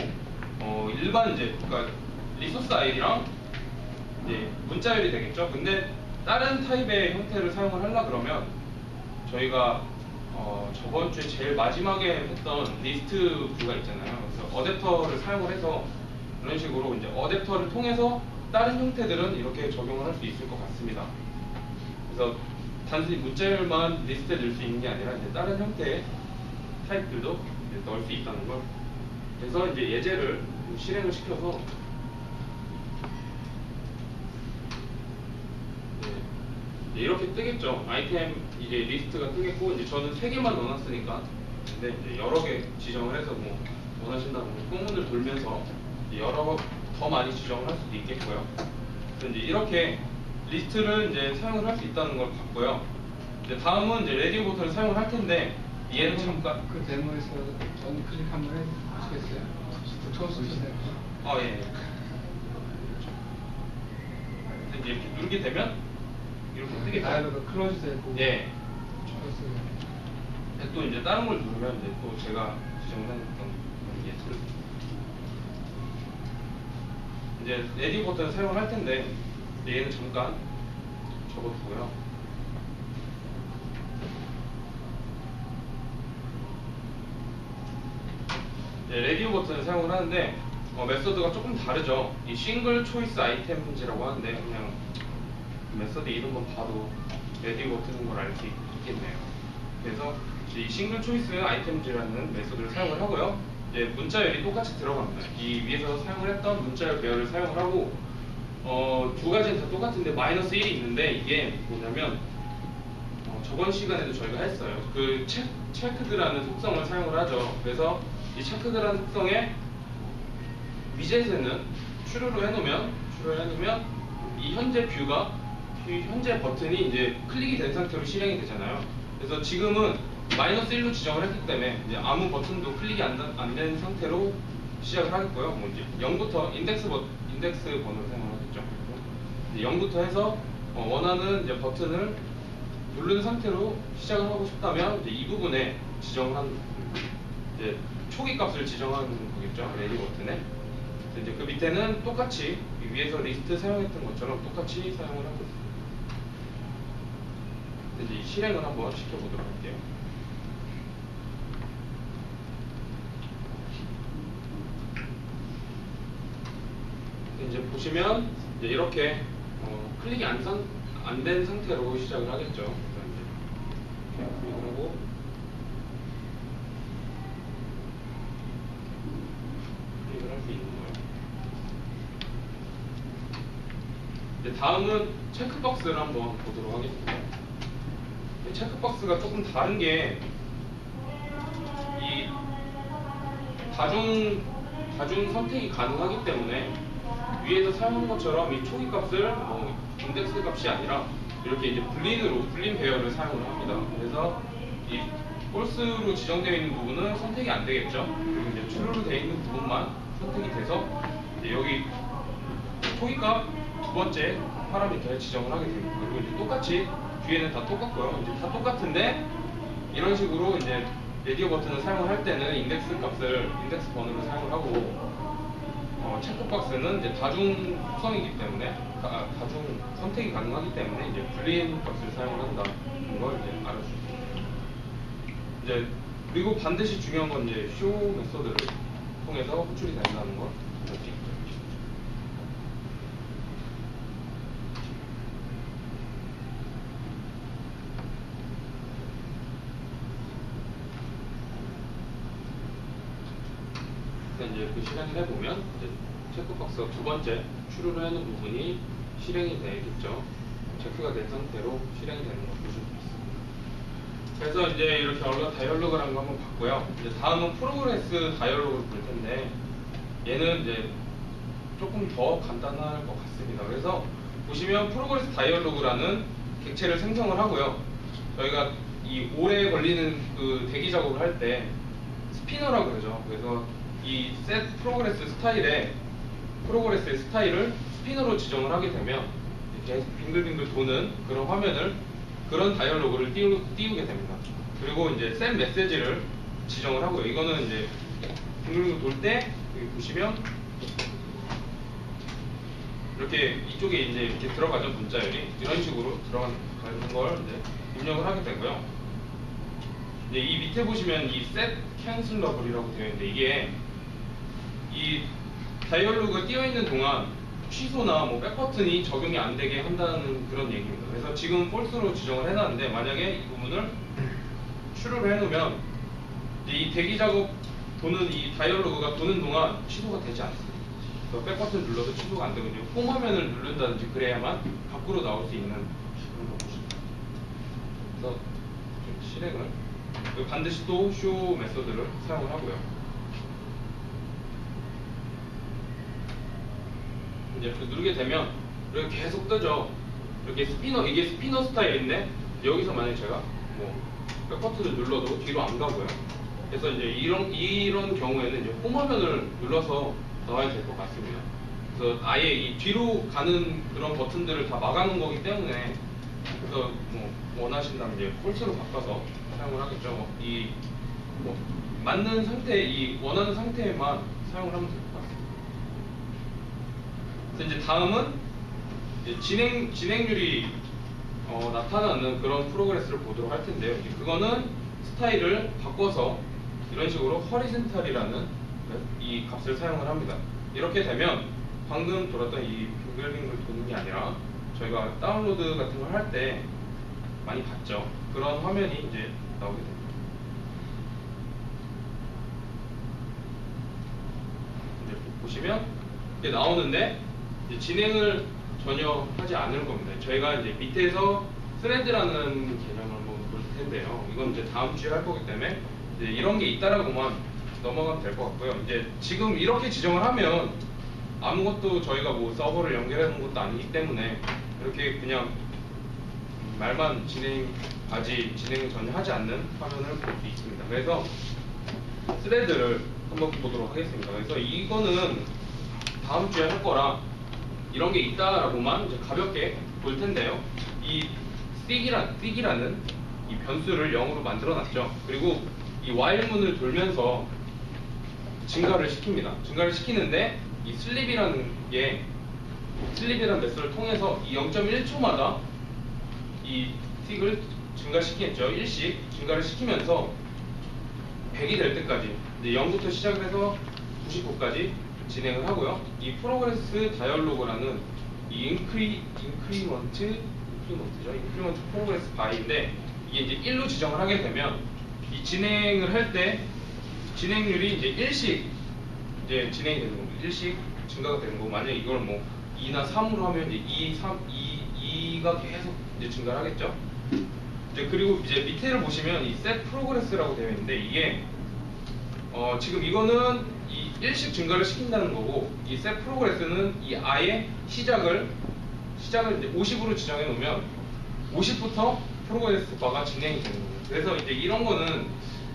일반 이제 그러니까 리소스 id랑 이제 문자열이 되겠죠. 근데 다른 타입의 형태를 사용을 하려 그러면 저희가 저번 주에 제일 마지막에 했던 리스트 뷰가 있잖아요. 그래서 어댑터를 사용을 해서 이런 식으로 이제 어댑터를 통해서 다른 형태들은 이렇게 적용을 할 수 있을 것 같습니다. 그래서 단순히 문자열만 리스트에 넣을 수 있는 게 아니라 이제 다른 형태의 타입들도 이제 넣을 수 있다는 걸. 그래서 이제 예제를 실행을 시켜서 이렇게 뜨겠죠. 아이템 이제 리스트가 뜨겠고, 이제 저는 3개만 넣어놨으니까, 근데 이제 여러 개 지정을 해서 뭐 원하신다면 꽁문을 돌면서 여러 더 많이 지정을 할 수도 있겠고요. 그래서 이제 이렇게 리스트를 이제 사용을 할 수 있다는 걸 봤고요. 이제 다음은 이제 레디오 버튼을 사용을 할 텐데, 얘는 잠깐 그 데모에서 전 클릭 한번 해주시겠어요? 처음 쓰시네요. 예. 이제 이렇게 누르게 되면 이렇게 뜨겠죠. 다이얼로그 클로즈 되고. 예. 클로즈. 또 이제 다른 걸 누르면 이제 또 제가 지정을 해놨던 예를 이제 레디 버튼을 사용을 할 텐데, 얘는 잠깐 접어두고요. 레디오 버튼을 사용을 하는데 메서드가 조금 다르죠. 이 싱글 초이스 아이템즈라고 하는데, 그냥 메서드 이름만 봐도 레디오 버튼인 걸 알 수 있겠네요. 그래서 이 싱글 초이스 아이템즈라는 메서드를 사용을 하고요. 이제 문자열이 똑같이 들어갑니다. 이 위에서 사용을 했던 문자열 배열을 사용을 하고, 두 가지는 다 똑같은데 마이너스 1이 있는데, 이게 뭐냐면 저번 시간에도 저희가 했어요. 그 체크드라는 속성을 사용을 하죠. 그래서 이 체크드라는 속성에 위젯에는 true로 해놓으면 이 현재 뷰가, 현재 버튼이 이제 클릭이 된 상태로 실행이 되잖아요. 그래서 지금은 마이너스 1로 지정을 했기 때문에 이제 아무 버튼도 클릭이 안 된 상태로 시작을 하겠고요. 뭐 이제 0부터 인덱스 번호를 사용하겠죠. 0부터 해서 원하는 이제 버튼을 누른 상태로 시작을 하고 싶다면 이제 이 부분에 지정한 이제 초기 값을 지정하는 거겠죠. 레디 버튼에. 이제 그 밑에는 똑같이 위에서 리스트 사용했던 것처럼 똑같이 사용을 하고 있습니다. 이제 이 실행을 한번 시켜보도록 할게요. 이제 보시면 이제 이렇게 클릭이 안 된 상태로 시작을 하겠죠. 그래서 이제 이렇게 클릭을 하고 클릭을 할 수 있는 거예요. 이제 다음은 체크박스를 한번 보도록 하겠습니다. 체크박스가 조금 다른 게 이 다중 선택이 가능하기 때문에 위에서 사용한 것처럼 이 초기 값을 인덱스 값이 아니라 이렇게 이제 불린 배열을 사용을 합니다. 그래서 이 false로 지정되어 있는 부분은 선택이 안 되겠죠. 그리고 이제 true로 되어 있는 부분만 선택이 돼서 이제 여기 초기 값 두 번째 파라미터에 지정을 하게 됩니다. 그리고 이제 똑같이 뒤에는 다 똑같고요. 이제 다 똑같은데 이런 식으로 이제 레디오 버튼을 사용을 할 때는 인덱스 번호를 사용을 하고, 체크박스는 이제 다중 속성이기 때문에 다중 선택이 가능하기 때문에 이제 불린 값을 사용을 한다는 걸 이제 알아주시죠. 이제 그리고 반드시 중요한 건 이제 show 메서드를 통해서 호출이 된다는 걸 알수 있죠. 이제 그 실행을 해보면 이제 체크박스가 두 번째 true로 해놓은 부분이 실행이 되겠죠. 체크가 된 상태로 실행이 되는 걸 보실 수 있습니다. 그래서 이제 이렇게 다이얼로그라는 거 한번 봤고요. 이제 다음은 프로그레스 다이얼로그를 볼 텐데, 얘는 이제 조금 더 간단할 것 같습니다. 그래서 보시면 프로그레스 다이얼로그라는 객체를 생성을 하고요. 저희가 이 오래 걸리는 그 대기 작업을 할 때 스피너라고 그러죠. 그래서 이 셋 프로그레스의 스타일을 스피너로 지정을 하게 되면 이렇게 빙글빙글 도는 그런 화면을, 그런 다이얼로그를 띄우게 됩니다. 그리고 이제 셋 메시지를 지정을 하고요. 이거는 이제 빙글빙글 돌 때 여기 보시면 이렇게 이쪽에 이제 이렇게 들어가죠. 문자열이 이런 식으로 들어가는 걸 이제 입력을 하게 되고요. 이제 이 밑에 보시면 이 set cancelable이라고 되어 있는데, 이게 이 다이얼로그가 띄어 있는 동안 취소나 뭐 백버튼이 적용이 안 되게 한다는 그런 얘기입니다. 그래서 지금 false로 지정을 해놨는데, 만약에 이 부분을 true를 해놓으면 이 대기 작업 도는 이 다이얼로그가 도는 동안 취소가 되지 않습니다. 그래서 백버튼 눌러도 취소가 안 되거든요. 홈 화면을 누른다든지 그래야만 밖으로 나올 수 있는 그런 거 보십니다. 그래서 좀 실행을, 그리고 반드시 또 show 메서드를 사용을 하고요. 이제 이렇게 누르게 되면 이렇게 계속 뜨죠. 이렇게 스피너, 이게 스피너 스타일인데 여기서 만약에 제가 뭐 백버튼을 눌러도 뒤로 안 가고요. 그래서 이제 이런 경우에는 이제 홈 화면을 눌러서 나와야 될 것 같습니다. 그래서 아예 이 뒤로 가는 그런 버튼들을 다 막아놓은 거기 때문에, 그래서 뭐 원하신다면 이제 폴스로 바꿔서 사용을 하겠죠. 이 뭐 맞는 상태, 이 원하는 상태에만 사용을 하면 될 것 같습니다. 그래서 이제 다음은 이제 진행률이 나타나는 그런 프로그레스를 보도록 할 텐데요. 이제 그거는 스타일을 바꿔서 이런 식으로 허리젠탈이라는 이 값을 사용을 합니다. 이렇게 되면 방금 돌았던 이 빙글빙글 도는 게 아니라 저희가 다운로드 같은 걸 할 때 많이 봤죠. 그런 화면이 이제 나오게 됩니다. 이제 보시면 이게 나오는데 이제 진행을 전혀 하지 않을 겁니다. 저희가 이제 밑에서 스레드라는 개념을 한번 볼 텐데요. 이건 이제 다음 주에 할 거기 때문에 이제 이런 게 있다라고만 넘어가면 될 것 같고요. 이제 지금 이렇게 지정을 하면 아무것도 저희가 뭐 서버를 연결해 놓은 것도 아니기 때문에 이렇게 그냥 말만 진행을 전혀 하지 않는 화면을 볼 수 있습니다. 그래서 스레드를 한번 보도록 하겠습니다. 그래서 이거는 다음 주에 할 거라 이런 게 있다라고만 이제 가볍게 볼 텐데요. 이 틱이라는 이 변수를 0으로 만들어 놨죠. 그리고 이 while문을 돌면서 증가를 시킵니다. 증가를 시키는데 이 슬립이라는 메서드를 통해서 이 0.1초마다 이 틱을 증가시키겠죠. 1씩 증가를 시키면서 100이 될 때까지 이제 0부터 시작을 해서 99까지 진행을 하고요. 이 프로그레스 다이얼로그라는 이 인크리먼트 프로그레스 바이인데, 이게 이제 1로 지정을 하게 되면 이 진행을 할 때 진행률이 이제 1씩 이제 진행이 되는 겁니다. 1씩 증가가 되는 거고, 만약에 이걸 뭐 2나 3으로 하면 이제 2가 계속 이제 증가를 하겠죠. 이제 그리고 이제 밑에를 보시면 이 set progress라고 되어 있는데, 이게 지금 이거는 이 1씩 증가를 시킨다는 거고, 이 set progress는 이 아예 시작을 이제 50으로 지정해 놓으면 50부터 프로그레스 바가 진행이 되는 거예요. 그래서 이제 이런 거는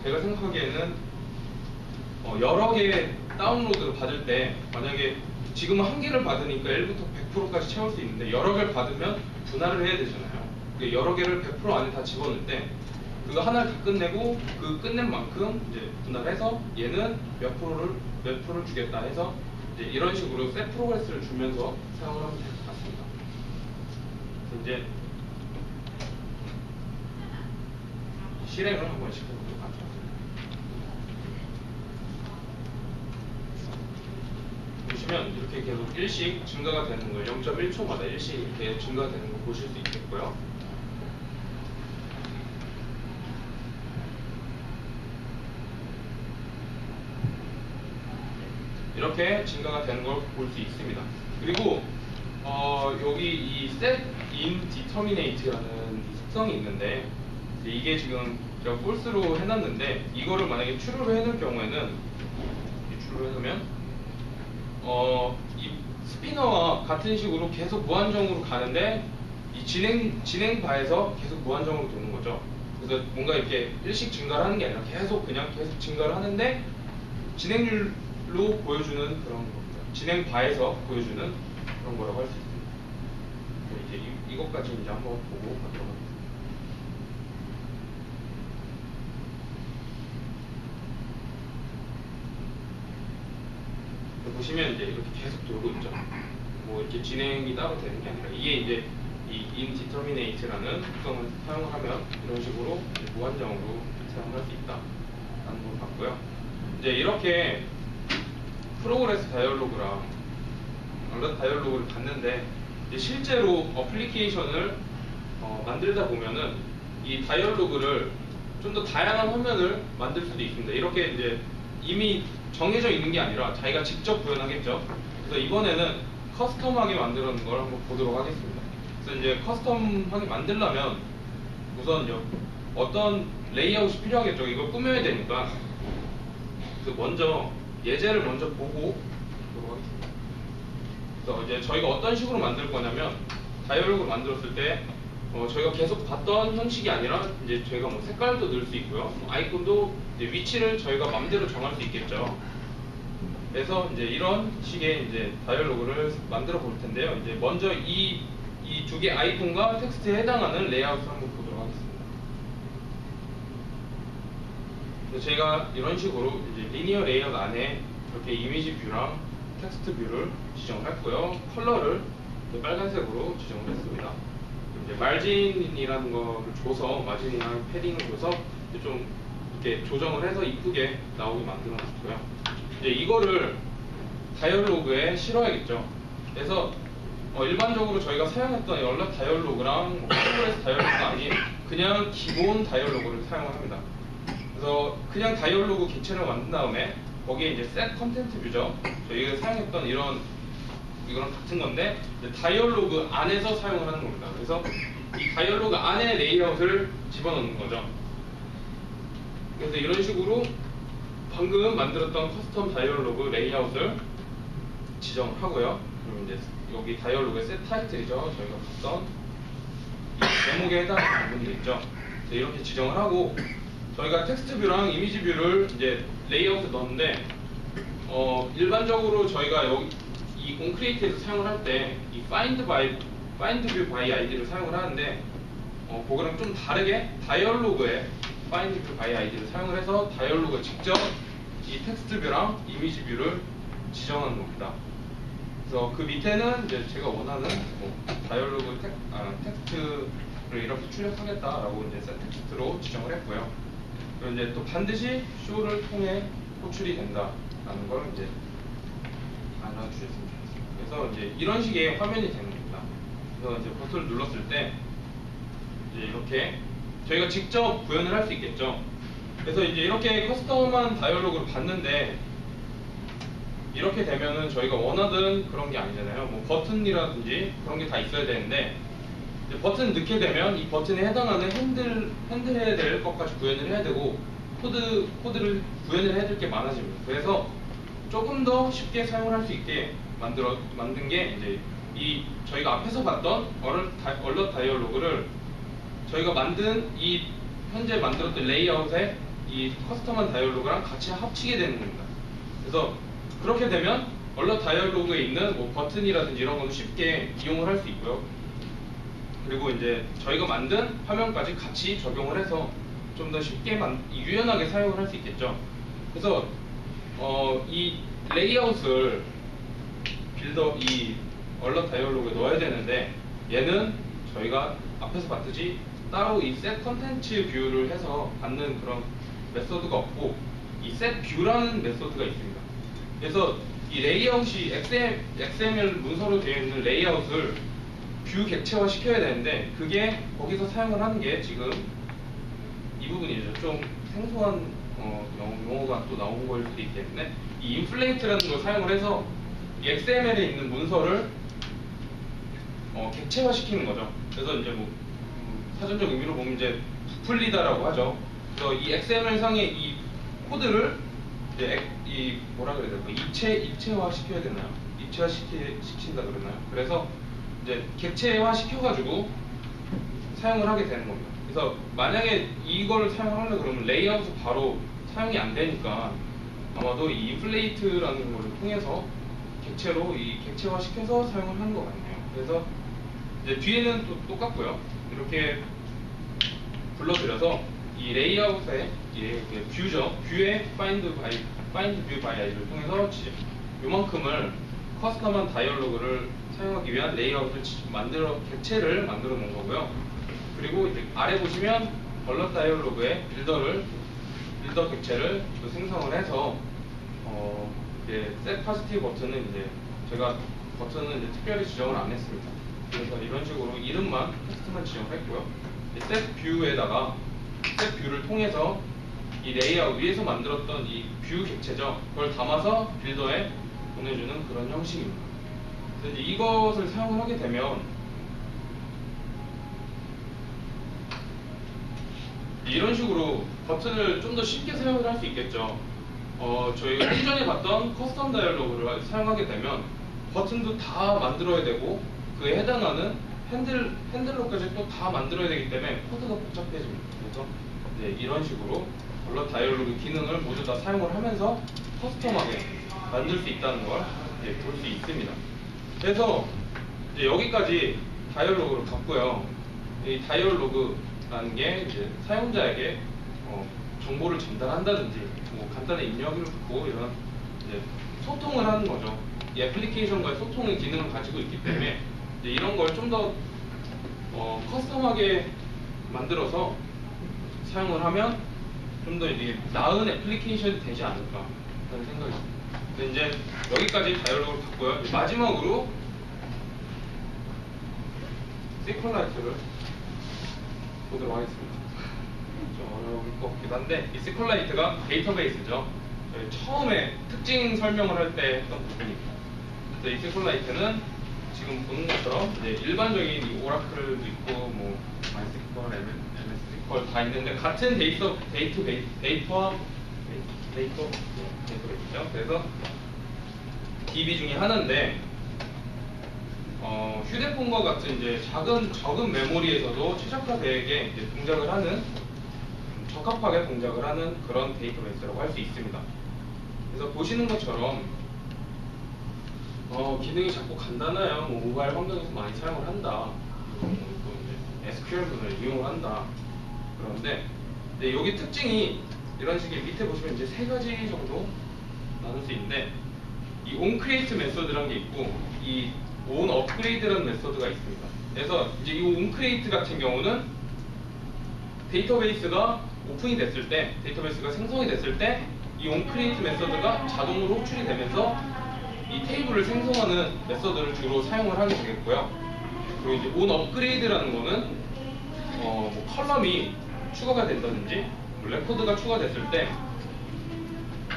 제가 생각하기에는 여러 개 다운로드를 받을 때, 만약에 지금은 한 개를 받으니까 1부터 100%까지 채울 수 있는데 여러 개를 받으면 분할을 해야 되잖아요. 여러 개를 100% 안에 다 집어넣을 때 그거 하나를 다 끝내고 그 끝낸 만큼 이제 분할해서 얘는 몇 프로를 주겠다 해서 이제 이런 식으로 셋 프로그레스를 주면서 사용을 하면 될 것 같습니다. 그래서 이제 실행을 한번 시켜보도록 하죠. 보시면 이렇게 계속 1씩 증가가 되는 거예요. 0.1초마다 1씩 이렇게 증가가 되는 거 보실 수 있겠고요. 이렇게 증가가 되는 걸 볼 수 있습니다. 그리고 여기 이 set in determinate라는 특성이 있는데, 이게 지금 제가 false로 해놨는데, 이거를 만약에 true로 해놓을 경우에는 true로 해놓으면 이 스피너와 같은 식으로 계속 무한정으로 가는데 이 진행 바에서 계속 무한정으로 도는 거죠. 그래서 뭔가 이렇게 일씩 증가를 하는 게 아니라 계속 증가를 하는데 진행률로 보여주는 그런 겁니다. 진행 바에서 보여주는 그런 거라고 할 수 있습니다. 이제 이것까지 이제 한번 보고 가도록 하겠습니다. 보시면 이제 이렇게 계속 돌고 있죠. 뭐 이렇게 진행이 따로 되는 게 아니라 이게 이제 이 indeterminate라는 특성을 사용을 하면 이런 식으로 이제 무한정으로 사용할 수 있다라는 걸 봤고요. 이제 이렇게 프로그레스 다이얼로그랑 알럿 다이얼로그를 봤는데 이제 실제로 어플리케이션을 만들다 보면은 이 다이얼로그를 좀 더 다양한 화면을 만들 수도 있습니다. 이렇게 이제 이미 정해져 있는 게 아니라 자기가 직접 구현하겠죠. 그래서 이번에는 커스텀하게 만드는 걸 한번 보도록 하겠습니다. 그래서 이제 커스텀하게 만들려면 우선요 어떤 레이아웃이 필요하겠죠. 이걸 꾸며야 되니까. 그래서 먼저 예제를 먼저 보고 보도록 하겠습니다. 그래서 이제 저희가 어떤 식으로 만들 거냐면 다이얼로그를 만들었을 때 저희가 계속 봤던 형식이 아니라 이제 저희가 뭐 색깔도 넣을 수 있고요, 아이콘도 이제 위치를 저희가 마음대로 정할 수 있겠죠. 그래서 이제 이런 식의 이제 다이얼로그를 만들어 볼 텐데요. 이제 먼저 이 두 개 아이콘과 텍스트에 해당하는 레이아웃을 한번 보도록 하겠습니다. 그래서 제가 이런 식으로 이제 리니어 레이아웃 안에 이렇게 이미지 뷰랑 텍스트 뷰를 지정을 했고요. 컬러를 빨간색으로 지정을 했습니다. 이제 마진이라는 거를 줘서 마진이랑 패딩을 줘서 이제 좀 이렇게 조정을 해서 이쁘게 나오게 만들어 놨고요. 이제 이거를 다이얼로그에 실어야겠죠. 그래서 일반적으로 저희가 사용했던 여러 다이얼로그랑 프로그레스 다이얼로그가 아닌 그냥 기본 다이얼로그를 사용을 합니다. 그래서 그냥 다이얼로그 개체를 만든 다음에 거기에 이제 셋 컨텐트 뷰죠. 저희가 사용했던 이거랑 같은 건데 다이얼로그 안에서 사용을 하는 겁니다. 그래서 이 다이얼로그 안에 레이아웃을 집어넣는 거죠. 그래서 이런 식으로 방금 만들었던 커스텀 다이얼로그 레이아웃을 지정을 하고요. 그럼 이제 여기 다이얼로그의 셋 타이틀이죠. 저희가 봤던 이 제목에 해당하는 부분들 있죠. 이렇게 지정을 하고 저희가 텍스트 뷰랑 이미지 뷰를 이제 레이아웃에 넣었는데 일반적으로 저희가 여기 이 온크리에이트에서 사용을 할 때 이 find view by id를 사용을 하는데 그거랑 좀 다르게 다이얼로그에 find view by id를 사용을 해서 다이얼로그에 직접 이 텍스트 뷰랑 이미지 뷰를 지정하는 겁니다. 그래서 그 밑에는 이제 제가 원하는 다이얼로그 텍스트를 이렇게 출력하겠다라고 이제 셋 텍스트로 지정을 했고요. 그리고 이제 또 반드시 show를 통해 호출이 된다라는 걸 이제 알아주셨으면 좋겠습니다. 그래서 이제 이런 식의 화면이 되는 겁니다. 그래서 이제 버튼을 눌렀을 때 이제 이렇게 저희가 직접 구현을 할 수 있겠죠. 그래서 이제 이렇게 커스텀한 다이얼로그를 봤는데 이렇게 되면은 저희가 원하던 그런 게 아니잖아요. 뭐 버튼이라든지 그런 게 다 있어야 되는데 이제 버튼 넣게 되면 이 버튼에 해당하는 핸들해야 될 것까지 구현을 해야 되고 코드를 구현을 해야 될 게 많아집니다. 그래서 조금 더 쉽게 사용을 할 수 있게 만든 게 이제 이 저희가 앞에서 봤던 얼럿 다이얼로그를 저희가 현재 만들었던 레이아웃에 이 커스텀한 다이얼로그랑 같이 합치게 되는 겁니다. 그래서 그렇게 되면 얼럿 다이얼로그에 있는 뭐 버튼이라든지 이런 거는 쉽게 이용을 할 수 있고요. 그리고 이제 저희가 만든 화면까지 같이 적용을 해서 좀 더 쉽게 유연하게 사용을 할 수 있겠죠. 그래서 이 레이아웃을 이 얼럿 다이얼로그에 넣어야 되는데 얘는 저희가 앞에서 봤듯이 따로 이 셋 컨텐츠 뷰를 해서 받는 그런 메소드가 없고 이 셋 뷰라는 메소드가 있습니다. 그래서 이 레이아웃이 XML 문서로 되어 있는 레이아웃을 뷰 객체화 시켜야 되는데 그게 거기서 사용을 하는 게 지금 이 부분이죠. 좀 생소한 용어가 또 나온 거일 수도 있기 때문에 이 인플레이트라는 걸 사용을 해서 이 XML에 있는 문서를 객체화 시키는 거죠. 그래서 이제 뭐 사전적 의미로 보면 이제 부풀리다라고 하죠. 그래서 이 XML 상의 이 코드를 이제 이 뭐라 그래야 될까 입체화 시켜야 되나요? 입체화 시킨다 그러나요? 그래서 이제 객체화 시켜가지고 사용을 하게 되는 겁니다. 그래서 만약에 이걸 사용하려 그러면 레이아웃이 바로 사용이 안 되니까 아마도 이 인플레이트라는 걸 통해서 객체로 이 객체화 시켜서 사용을 하는 것 같네요. 그래서 이제 뒤에는 또 똑같고요. 이렇게 불러들여서 이 레이아웃의 뷰죠. 뷰의 find view by i를 통해서 요만큼을 커스텀한 다이얼로그를 사용하기 위한 레이아웃을 객체를 만들어 놓은 거고요. 그리고 이제 아래 보시면 벌럿 다이얼로그의 빌더 객체를 또 생성을 해서 이제 set positive 버튼은 이제 제가 버튼은 이제 특별히 지정을 안 했습니다. 그래서 이런 식으로 이름만 텍스트만 지정했고요. set view에다가 set view를 통해서 이 레이아웃 위에서 만들었던 이 뷰 객체죠. 그걸 담아서 빌더에 보내주는 그런 형식입니다. 그래서 이제 이것을 사용을 하게 되면 이런 식으로 버튼을 좀 더 쉽게 사용을 할 수 있겠죠. 저희가 이전에 봤던 커스텀 다이얼로그를 사용하게 되면 버튼도 다 만들어야 되고 그에 해당하는 핸들로까지 또 다 만들어야 되기 때문에 코드가 복잡해집니다. 그래서 이제 이런 식으로 벌럿 다이얼로그 기능을 모두 다 사용을 하면서 커스텀하게 만들 수 있다는 걸 볼 수 있습니다. 그래서 이제 여기까지 다이얼로그를 봤고요. 이 다이얼로그라는 게 이제 사용자에게 정보를 전달한다든지 뭐 간단한 입력을 받고 이런 이제 소통을 하는 거죠. 이 애플리케이션과의 소통의 기능을 가지고 있기 때문에 이제 이런 걸 좀 더 커스텀하게 만들어서 사용을 하면 좀 더 이제 나은 애플리케이션이 되지 않을까 하는 생각이 듭니다. 근데 이제 여기까지 다이얼로그를 봤고요. 이제 마지막으로 시퀄라이트를 보도록 하겠습니다. 좀 어려울 것 같기도 한데 이 시퀄라이트가 데이터베이스죠. 저희 처음에 특징 설명을 할 때 했던 부분입니다. 그래서 이 시퀄라이트는 지금 보는 것처럼 이제 일반적인 이 오라클도 있고 뭐 MySQL, MS SQL 다 있는데 같은 데이터베이스죠. 그래서 DB 중에 하나인데 휴대폰과 같은 이제 적은 메모리에서도 최적화되게 이제 동작을 하는 적합하게 동작을 하는 그런 데이터베이스라고 할 수 있습니다. 그래서 보시는 것처럼 기능이 자꾸 간단해요. 뭐 모바일 환경에서 많이 사용을 한다. 또 이제 SQL분을 이용을 한다. 그런데 여기 특징이 이런 식의 밑에 보시면 이제 세 가지 정도 나눌 수 있는데 이 onCreate 메소드라는 게 있고 이 onUpgrade라는 메소드가 있습니다. 그래서 이제 이 onCreate 같은 경우는 데이터베이스가 오픈이 됐을 때, 데이터베이스가 생성이 됐을 때 이 onCreate 메소드가 자동으로 호출이 되면서 이 테이블을 생성하는 메소드를 주로 사용을 하게 되겠고요. 그리고 이제 onUpgrade라는 거는 뭐 컬럼이 추가가 된다든지 레코드가 추가됐을 때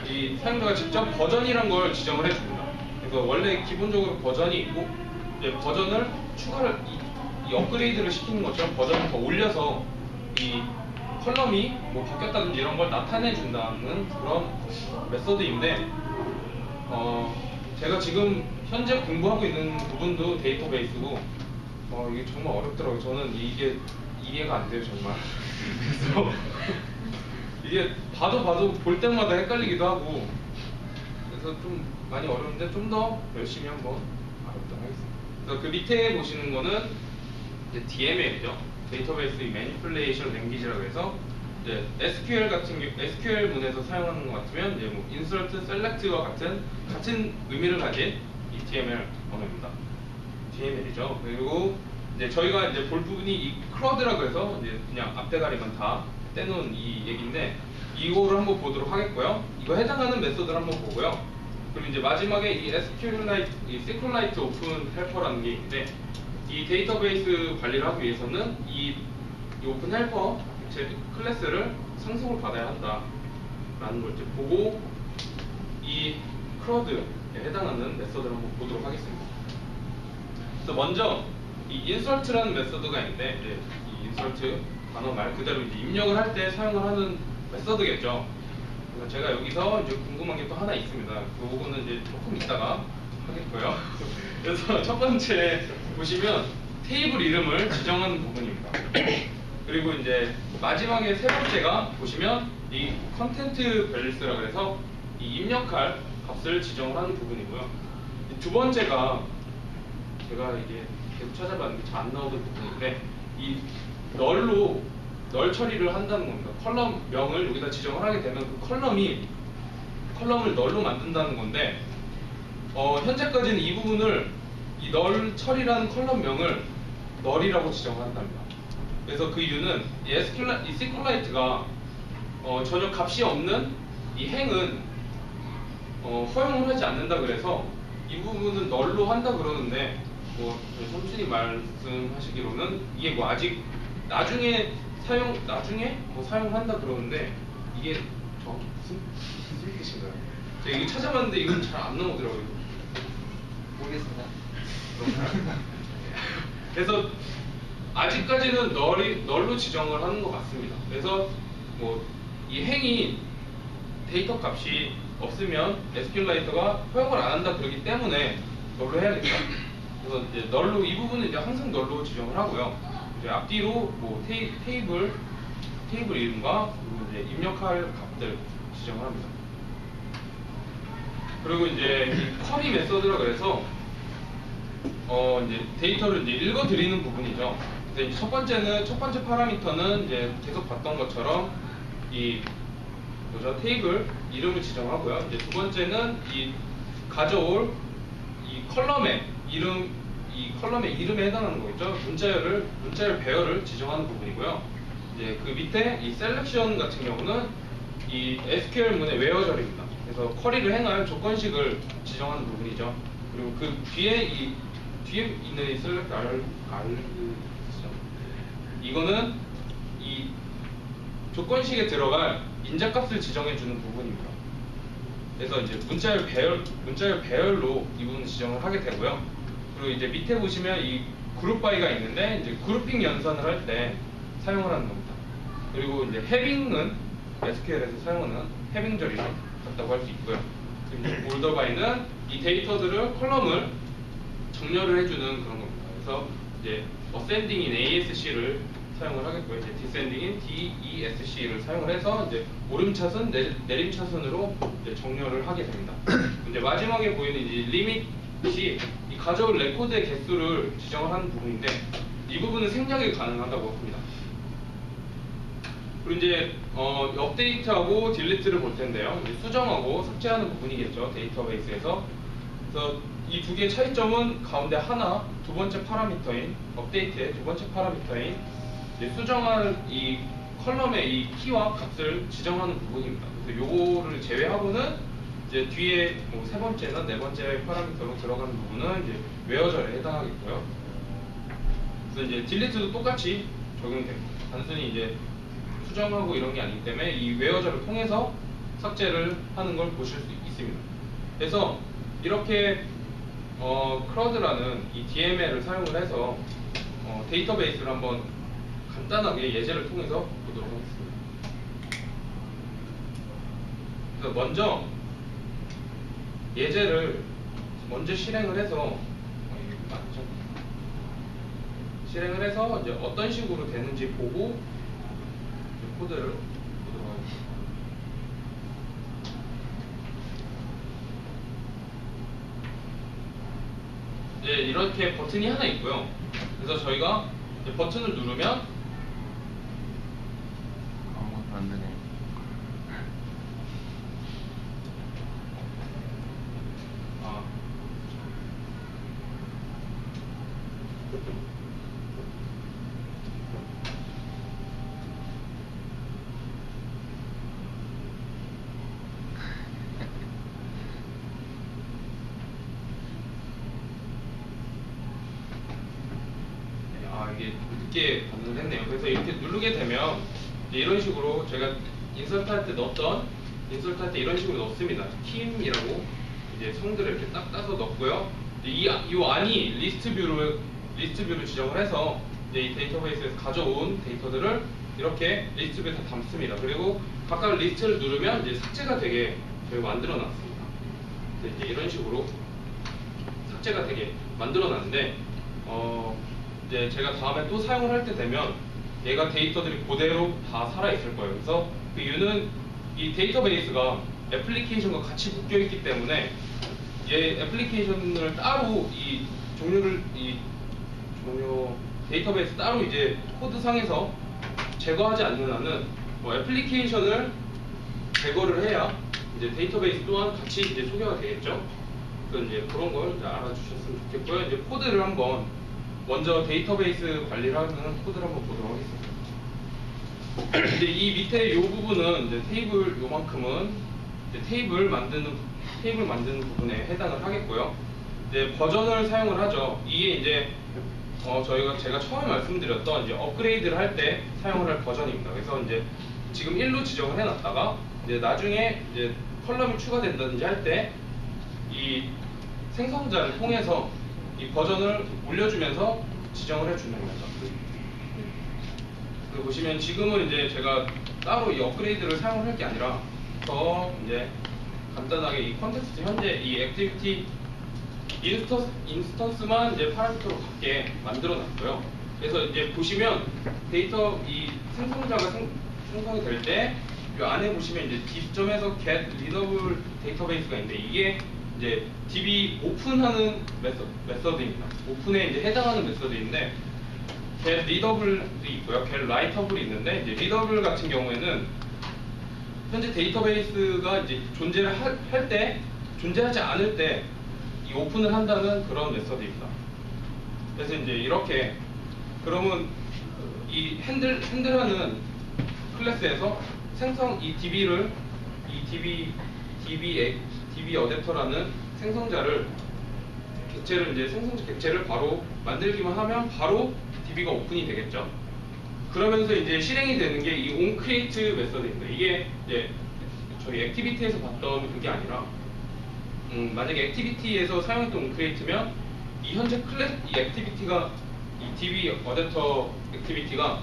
이 사용자가 직접 버전이란 걸 지정을 해줍니다. 그래서 원래 기본적으로 버전이 있고 이제 버전을 이 업그레이드를 시키는 것처럼 버전을 더 올려서 이 컬럼이 뭐 바뀌었다든지 이런 걸 나타내 준다는 그런 메소드인데 제가 지금 현재 공부하고 있는 부분도 데이터베이스고 이게 정말 어렵더라고요. 저는 이게 이해가 안 돼요, 정말. 그래서 이게 봐도 볼 때마다 헷갈리기도 하고 그래서 좀 많이 어려운데 좀 더 열심히 한번 알아보도록 하겠습니다. 그래서 그 밑에 보시는 거는 이제 DML이죠. 데이터베이스 매니플레이션 랭귀지라고 해서 이제 SQL 문에서 사용하는 것 같으면 이제 뭐 insert, select와 같은 의미를 가진 이 DML 언어입니다. DML이죠. 그리고 이제 저희가 이제 볼 부분이 이 CRUD라고 해서 이제 그냥 앞대가리만 다 떼놓은 이 얘기인데 이거를 한번 보도록 하겠고요. 이거 해당하는 메소드를 한번 보고요. 그리고 이제 마지막에 이 SQLite 오픈 헬퍼라는 게 있는데 이 데이터베이스 관리를 하기 위해서는 이 오픈 헬퍼 클래스를 상속을 받아야 한다라는 걸 이제 보고 이 CRUD에 해당하는 메소드를 한번 보도록 하겠습니다. 그래서 먼저 이 insert라는 메소드가 있는데 이제 이 insert 단어 말 그대로 이제 입력을 할 때 사용을 하는 메소드겠죠. 그래서 제가 여기서 이제 궁금한 게 또 하나 있습니다. 그거는 이제 조금 이따가 하겠고요. 그래서 첫 번째 보시면 테이블 이름을 지정하는 부분입니다. 그리고 이제 마지막에 세 번째가 보시면 이 컨텐트 밸런스라 그래서 이 입력할 값을 지정을 하는 부분이고요. 이두 번째가 제가 이게 계속 찾아봤는데 잘 안 나오던 부분인데 이 널 처리를 한다는 겁니다. 컬럼명을 여기다 지정을 하게 되면 그 컬럼을 널로 만든다는 건데 현재까지는 이 부분을 이 널 처리라는 컬럼명을 널이라고 지정을 한답니다. 그래서 그 이유는 이 SQLite가 전혀 값이 없는 이 행은 허용을 하지 않는다 그래서 이 부분은 널로 한다 그러는데 뭐 선생님 말씀하시기로는 이게 뭐 아직 나중에 사용한다 그러는데 이게 정확히 무슨 뜻인가요? 제가 이거 찾아봤는데 이건 잘 안 나오더라고요. 모르겠습니다. 그래서 아직까지는 널로 지정을 하는 것 같습니다. 그래서 뭐 이 행이 데이터 값이 없으면 SQLite가 허용을 안 한다 그러기 때문에 널로 해야겠다. 그래서 이제 널로 이 부분은 이제 항상 널로 지정을 하고요. 이제 앞뒤로 뭐 테이블 이름과 그리고 이제 입력할 값들 지정을 합니다. 그리고 이제 이 쿼리 메서드라 그래서 이제 데이터를 이제 읽어드리는 부분이죠. 그래서 이제 첫 번째 파라미터는 이제 계속 봤던 것처럼 이 테이블 이름을 지정하고요. 이제 두 번째는 이 가져올 이 컬럼의 이름에 해당하는 거겠죠. 문자열 배열을 지정하는 부분이고요. 이제 그 밑에 이 셀렉션 같은 경우는 이 SQL문의 웨어절입니다. 그래서 쿼리를 행할 조건식을 지정하는 부분이죠. 그리고 그 뒤에 있는 이 select 이거는 이 조건식에 들어갈 인자값을 지정해 주는 부분입니다. 그래서 이제 문자열 배열로 이 부분을 지정을 하게 되고요. 그리고 이제 밑에 보시면 이 그룹 바이가 있는데 이제 그룹핑 연산을 할 때 사용을 하는 겁니다. 그리고 이제 해빙은 SQL에서 사용하는 해빙절이랑 같다고 할 수 있고요. 그리고 이제 올더 바이는 이 데이터들을 컬럼을 정렬을 해주는 그런 겁니다. 그래서 이제 ascending인 ASC를 사용을 하겠고요. 이제 descending인 DESC를 사용을 해서 이제 오름차순, 내림차순으로 이제 정렬을 하게 됩니다. 이제 마지막에 보이는 이제 리밋이 이 가져올 레코드의 개수를 지정을 하는 부분인데 이 부분은 생략이 가능하다고 합니다. 그리고 이제 업데이트하고 딜리트를 볼 텐데요. 이제 수정하고 삭제하는 부분이겠죠. 데이터베이스에서. 그래서 이 두 개의 차이점은 가운데 하나, 두 번째 파라미터인 업데이트의 두 번째 파라미터인 이제 수정할 이 컬럼의 이 키와 값을 지정하는 부분입니다. 그래서 요거를 제외하고는 이제 뒤에 뭐 세 번째나 네 번째 파라미터로 들어가는 부분은 이제 웨어절에 해당하겠고요. 그래서 이제 딜리트도 똑같이 적용됩니다. 단순히 이제 수정하고 이런 게 아니기 때문에 이 웨어절을 통해서 삭제를 하는 걸 보실 수 있습니다. 그래서 이렇게 크러드라는 이 DML을 사용을 해서 데이터베이스를 한번 간단하게 예제를 통해서 보도록 하겠습니다. 그래서 먼저 예제를 실행을 해서 실행을 해서 이제 어떤 식으로 되는지 보고 코드를 보도록 하겠습니다. 이제 이렇게 버튼이 하나 있고요. 그래서 저희가 이제 버튼을 누르면 아무것도 안 되네. 이게 늦게 반응을 했네요. 그래서 이렇게 누르게 되면 이제 이런 식으로 제가 인설트할 때 이런 식으로 넣습니다. 팀이라고 이제 성들을 이렇게 딱 따서 넣고요. 이 안이 리스트 뷰를 지정을 해서 이제 이 데이터베이스에서 가져온 데이터들을 이렇게 리스트 뷰에 다 담습니다. 그리고 각각 리스트를 누르면 이제 삭제가 되게 저희가 만들어 놨습니다. 그래서 이제 이런 식으로 삭제가 되게 만들어놨는데 이제 제가 다음에 또 사용을 할 때 되면 얘가 데이터들이 그대로 다 살아있을 거예요. 그래서 그 이유는 이 데이터베이스가 애플리케이션과 같이 묶여있기 때문에 얘 애플리케이션을 따로 이 종류 데이터베이스 따로 이제 코드상에서 제거하지 않는 한은 뭐 애플리케이션을 제거를 해야 이제 데이터베이스 또한 같이 이제 소개가 되겠죠. 그래서 이제 그런 걸 이제 알아주셨으면 좋겠고요. 이제 코드를 한번 먼저 데이터베이스 관리를 하는 코드를 한번 보도록 하겠습니다. 이제 이 밑에 이 부분은 이제 테이블 요만큼은 이제 테이블 만드는 부분에 해당을 하겠고요. 이제 버전을 사용을 하죠. 이게 이제 제가 처음에 말씀드렸던 이제 업그레이드를 할 때 사용을 할 버전입니다. 그래서 이제 지금 1로 지정을 해놨다가 이제 나중에 이제 컬럼이 추가된다든지 할 때 이 생성자를 통해서 이 버전을 올려주면서 지정을 해주는 겁니다. 보시면 지금은 이제 제가 따로 이 업그레이드를 사용을 할 게 아니라 더 이제 간단하게 이 컨텍스트 현재 이 액티비티 인스턴스만 이제 파라미터로 갖게 만들어 놨고요. 그래서 이제 보시면 데이터 이 생성자가 생성이 될 때 이 안에 보시면 이제 딥점에서 get readable 데이터베이스가 있는데 이게 이제 DB 오픈하는 메서드입니다. 오픈에 이제 해당하는 메서드인데 get readable도 있고요, get writeable이 있는데 이제 readable 같은 경우에는 현재 데이터베이스가 이제 존재를 할 때, 존재하지 않을 때 이 오픈을 한다는 그런 메서드입니다. 그래서 이제 이렇게 그러면 이 핸들하는 클래스에서 생성 이 DB를 DB 어댑터라는 생성자를 이제 생성자 객체를 바로 만들기만 하면 바로 DB가 오픈이 되겠죠. 그러면서 이제 실행이 되는 게 이 onCreate 메서드입니다. 이게 이제 저희 액티비티에서 봤던 그게 아니라 만약에 액티비티에서 사용했던 onCreate면 이 현재 이 액티비티가 이 DB 어댑터 액티비티가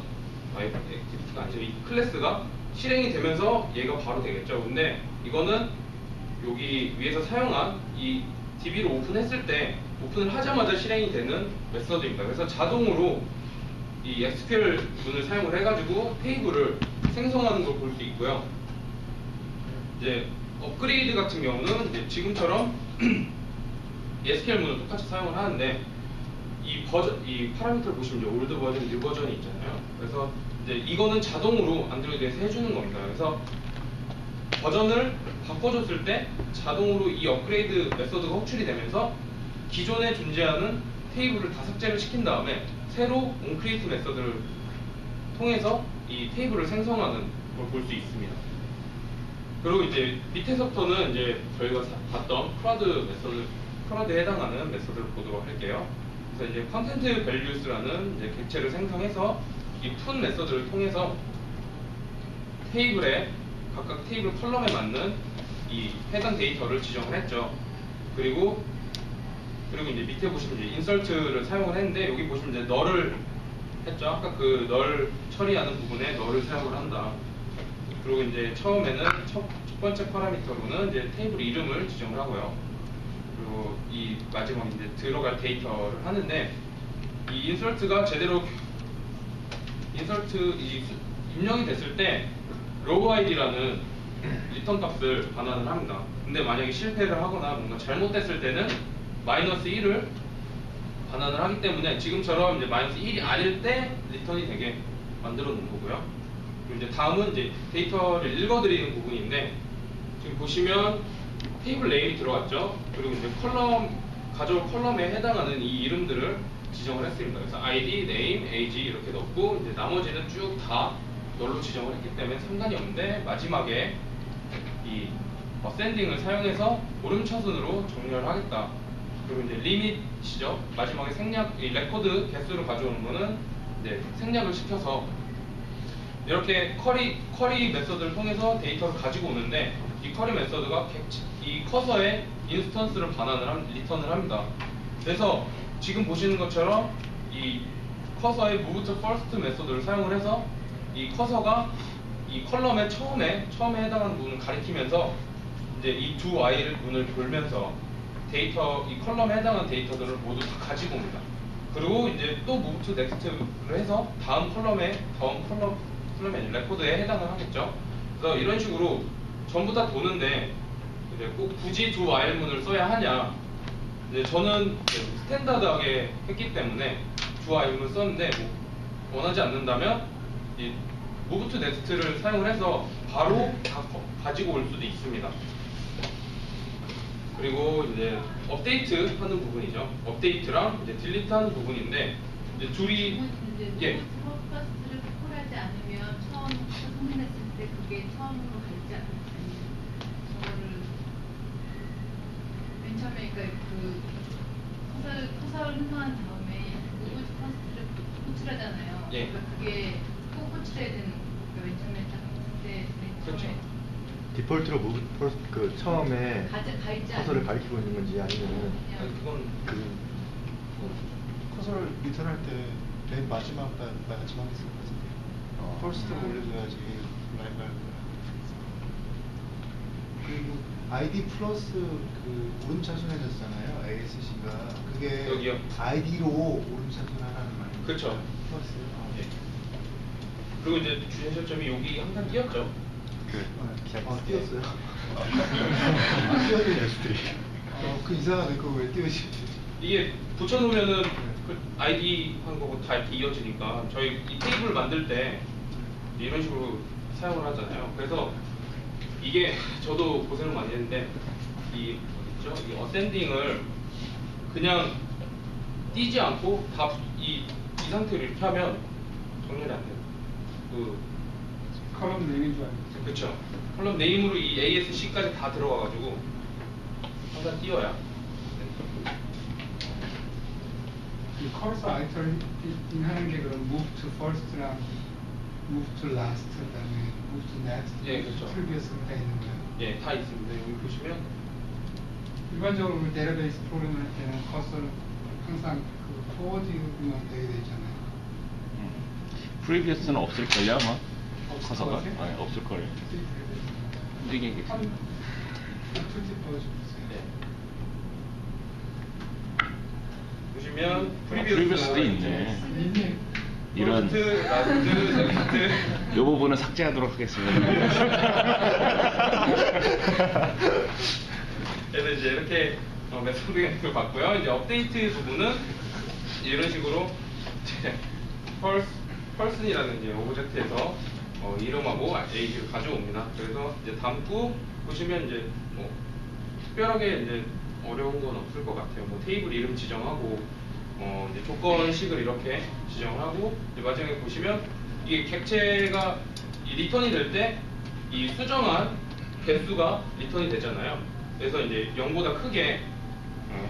아니죠. 이 클래스가 실행이 되면서 얘가 바로 되겠죠. 근데 이거는 여기 위에서 사용한 이 DB를 오픈했을 때 오픈을 하자마자 실행이 되는 메서드입니다. 그래서 자동으로 이 SQL 문을 사용을 해가지고 테이블을 생성하는 걸 볼 수 있고요. 이제 업그레이드 같은 경우는 이제 지금처럼 SQL 문을 똑같이 사용을 하는데 이 파라미터를 보시면 이제 올드 버전, 뉴 버전이 있잖아요. 그래서 이제 이거는 자동으로 안드로이드에서 해주는 겁니다. 그래서 버전을 바꿔줬을 때 자동으로 이 업그레이드 메서드가 호출이 되면서 기존에 존재하는 테이블을 다 삭제를 시킨 다음에 새로 onCreate 메서드를 통해서 이 테이블을 생성하는 걸 볼 수 있습니다. 그리고 이제 밑에서부터는 이제 저희가 봤던 크라드에 해당하는 메서드를 보도록 할게요. 그래서 이제 컨텐트 밸류스라는 이제 객체를 생성해서 이 푼 메서드를 통해서 테이블에 각각 테이블 컬럼에 맞는 이 해당 데이터를 지정을 했죠. 그리고 이제 밑에 보시면 이제 인설트를 사용을 했는데 여기 보시면 이제 널을 했죠. 아까 그 널 처리하는 부분에 널을 사용을 한다. 그리고 이제 처음에는 첫 번째 파라미터로는 이제 테이블 이름을 지정을 하고요. 그리고 이 마지막 이제 들어갈 데이터를 하는데 이 인설트가 제대로 입력이 됐을 때 로그 아이디라는 리턴 값을 반환을 합니다. 근데 만약에 실패를 하거나 뭔가 잘못됐을 때는 -1을 반환을 하기 때문에 지금처럼 이제 -1이 아닐 때 리턴이 되게 만들어 놓은 거고요. 그리고 이제 다음은 이제 데이터를 읽어드리는 부분인데 지금 보시면 테이블 네임이 들어갔죠. 그리고 이제 가져올 컬럼에 해당하는 이 이름들을 지정을 했습니다. 그래서 ID, name, age 이렇게 넣고 이제 나머지는 쭉 다 널로 지정을 했기 때문에 상관이 없는데 마지막에 이 어센딩을 사용해서 오름차순으로 정렬을 하겠다. 그리고 이제 리밋이죠. 마지막에 이 레코드 개수를 가져오는 거는 이제 생략을 시켜서 이렇게 쿼리 메서드를 통해서 데이터를 가지고 오는데 이 쿼리 메서드가 이 커서의 인스턴스를 리턴을 합니다. 그래서 지금 보시는 것처럼 이 커서의 move to first 메서드를 사용을 해서 이 커서가 이 컬럼의 처음에 해당하는 부분을 가리키면서 이제 이 두 Y를 문을 돌면서 데이터, 이 컬럼에 해당하는 데이터들을 모두 다 가지고 옵니다. 그리고 이제 또 move to next를 해서 다음 컬럼에 아니라 레코드에 해당을 하겠죠. 그래서 이런 식으로 전부 다 도는데 이제 꼭 굳이 두 while문을 써야 하냐? 이제 저는 스탠다드하게 했기 때문에 두 while문을 썼는데 뭐 원하지 않는다면 이 move to next를 사용을 해서 바로 다 가지고 올 수도 있습니다. 그리고 이제 업데이트 하는 부분이죠. 업데이트랑 이제 딜리트 하는 부분인데 이제 둘이 예. 퍼스트를 콜하지 않으면 처음 성공했을 때 그게 처음으로 갈지 않으면 저거를 맨 처음에 그러니까 그 커서를 흥분한 다음에 무브 퍼스트를 호출하잖아요. 예. 그러니까 그게 꼭 호출해야 되는 거니까 맨 처음에 딱 그때 맨 그렇죠. 처음에 디폴트로 무브 퍼스트 그 처음에 가있지 커서를 않아요. 가리키고 있는 건지 아니면은 아니, 그건 커서를 리턴할 때 맨 마지막에 있을 것 같은데 퍼스트를 올려줘야지 라이브를. 그리고 ID 플러스 그 오름차순해졌잖아요. ASC가 그게 여기요? ID로 오름차순하라는 말이에요. 그쵸. 플러스. 예. 그리고 이제 주신 시점이 여기 항상 띄었죠. 띄었어요. 띄어야 되지. 그 이상하네. 그거 왜 띄우지? 이게 붙여놓으면은 그 아이디 한 거고 다 이렇게 이어지니까 저희 이 테이블 만들 때 이런 식으로 사용을 하잖아요. 그래서 이게 저도 고생을 많이 했는데 이 어딨죠? 이 어센딩을 그냥 띄지 않고 다 이 상태로 이렇게 하면 정렬이 안 돼요. 그 컬럼 네임인 줄 알겠죠. 그쵸. 컬럼 네임으로 이 ASC까지 다 들어가가지고 항상 띄어야. 이 커서 아이터링 하는 게 그럼 move to first랑 move to last, 그다음에 move to next, 예, 그렇죠. previous가 다 있는 거예요. 예, 다 있습니다. 여기 보시면 일반적으로 데이터베이스 프로그램 할 때는 커서는 항상 그 포워딩만 되게 되잖아요. 프리비어스는 없을걸요 아마? 없을 커서가? 것 같아요? 아니 없을걸요. 이게 툴팁 보여주세요. 네. 보시면 프리비어스도 있네. 이미 이런 퍼스트, 라스트, 넥스트. 요 부분은 삭제하도록 하겠습니다. 그래서 이제 이렇게 메소드를 봤고요. 이제 업데이트 부분은 이런 식으로 이제 펄슨이라는 이제 오브젝트에서 이름하고 AD를 가져옵니다. 그래서 이제 담고 보시면 이제 뭐 특별하게 이제 어려운 건 없을 것 같아요. 뭐 테이블 이름 지정하고 이제 조건식을 이렇게 지정하고 이제 마지막에 보시면 이게 객체가 이 리턴이 될 때 이 수정한 개수가 리턴이 되잖아요. 그래서 이제 0보다 크게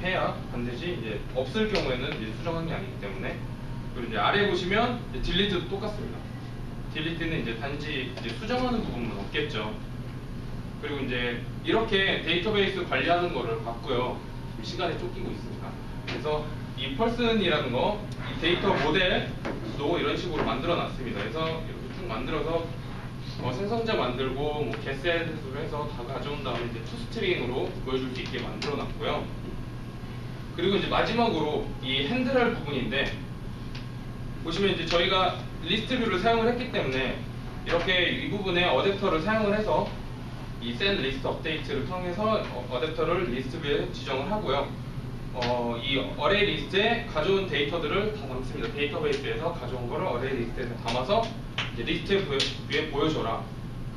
해야 반드시 이제 없을 경우에는 이제 수정한 게 아니기 때문에. 그리고 이제 아래 보시면 딜리트도 똑같습니다. 딜리트는 이제 단지 이제 수정하는 부분만 없겠죠. 그리고 이제 이렇게 데이터베이스 관리하는 거를 봤고요. 시간에 쫓기고 있습니다. 그래서 이 펄슨이라는 거, 이 데이터 모델도 이런 식으로 만들어 놨습니다. 그래서 이렇게 쭉 만들어서 생성자 만들고 뭐 getset으로 해서 다 가져온 다음에 이제 투스트링으로 보여줄 수 있게 만들어 놨고요. 그리고 이제 마지막으로 이 핸들할 부분인데 보시면 이제 저희가 리스트 뷰를 사용을 했기 때문에 이렇게 이 부분에 어댑터를 사용을 해서 이 send list update를 통해서 어댑터를 리스트 뷰에 지정을 하고요. 이 어레이 리스트에 가져온 데이터들을 다 담습니다. 데이터베이스에서 가져온 거를 어레이 리스트에 담아서 이제 리스트 뷰에 보여줘라.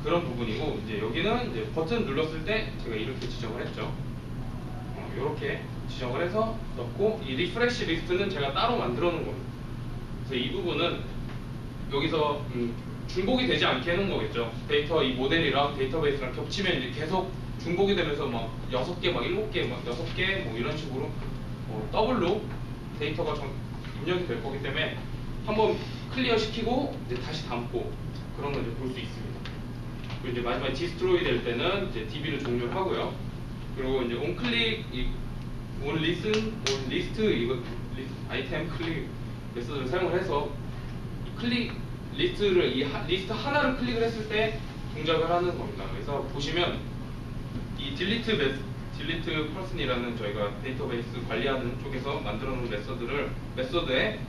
그런 부분이고 이제 여기는 이제 버튼 눌렀을 때 제가 이렇게 지정을 했죠. 이렇게 지정을 해서 넣고 이 리프레시 리스트는 제가 따로 만들어 놓은 겁니다. 그래서 이 부분은 여기서 중복이 되지 않게 해놓은 거겠죠. 데이터 이 모델이랑 데이터베이스랑 겹치면 이제 계속 중복이 되면서 막 6개, 막 7개, 막 6개 뭐 이런 식으로 더블로 데이터가 입력이 될 거기 때문에 한번 클리어 시키고 이제 다시 담고 그런 걸 이제 볼 수 있습니다. 그리고 이제 마지막에 디스트로이 될 때는 이제 DB를 종료를 하고요. 그리고 이제 onClick, onListen, onList 이거 아이템 클릭 메소드를 사용을 해서 클릭 리스트를 리스트 하나를 클릭을 했을 때 동작을 하는 겁니다. 그래서 보시면 이 딜리트 딜리트 펄슨이라는 저희가 데이터베이스 관리하는 쪽에서 만들어 놓은 메소드에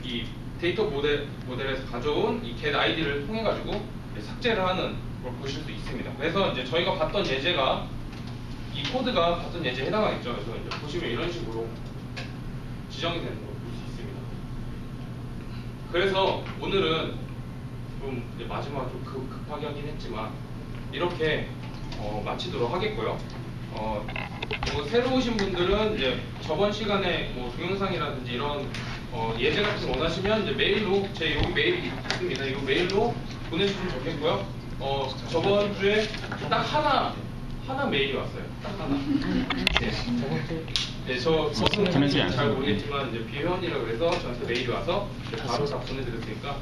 이 데이터 모델에서 가져온 이 get id를 통해 가지고 삭제를 하는 걸 보실 수 있습니다. 그래서 이제 저희가 봤던 예제가 이 코드가 봤던 예제에 해당하겠죠. 그래서 이제 보시면 이런 식으로 지정이 되는 걸 볼 수 있습니다. 그래서 오늘은 좀 이제 마지막 좀 급하게 하긴 했지만 이렇게 마치도록 하겠고요. 뭐 새로 오신 분들은 이제 저번 시간에 뭐 동영상이라든지 이런 예제 같은 거 원하시면 이제 메일로 제 여기 메일이 있습니다. 이 메일로 보내주시면 좋겠고요. 저번 주에 딱 하나 메일이 왔어요. 딱 하나. 네, 저 무슨 잘 모르겠지만 이제 비회원이라 그래서 저한테 메일이 와서 이제 바로 다 보내드렸으니까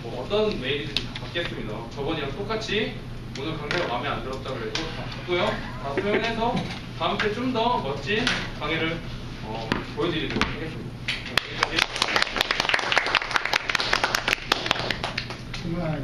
어떤 메일이든지 다 받겠습니다. 저번이랑 똑같이 오늘 강의가 마음에 안 들었다 그래도 다 받고요. 다 수용해서 다음 주에 좀 더 멋진 강의를 보여드리도록 하겠습니다. 정말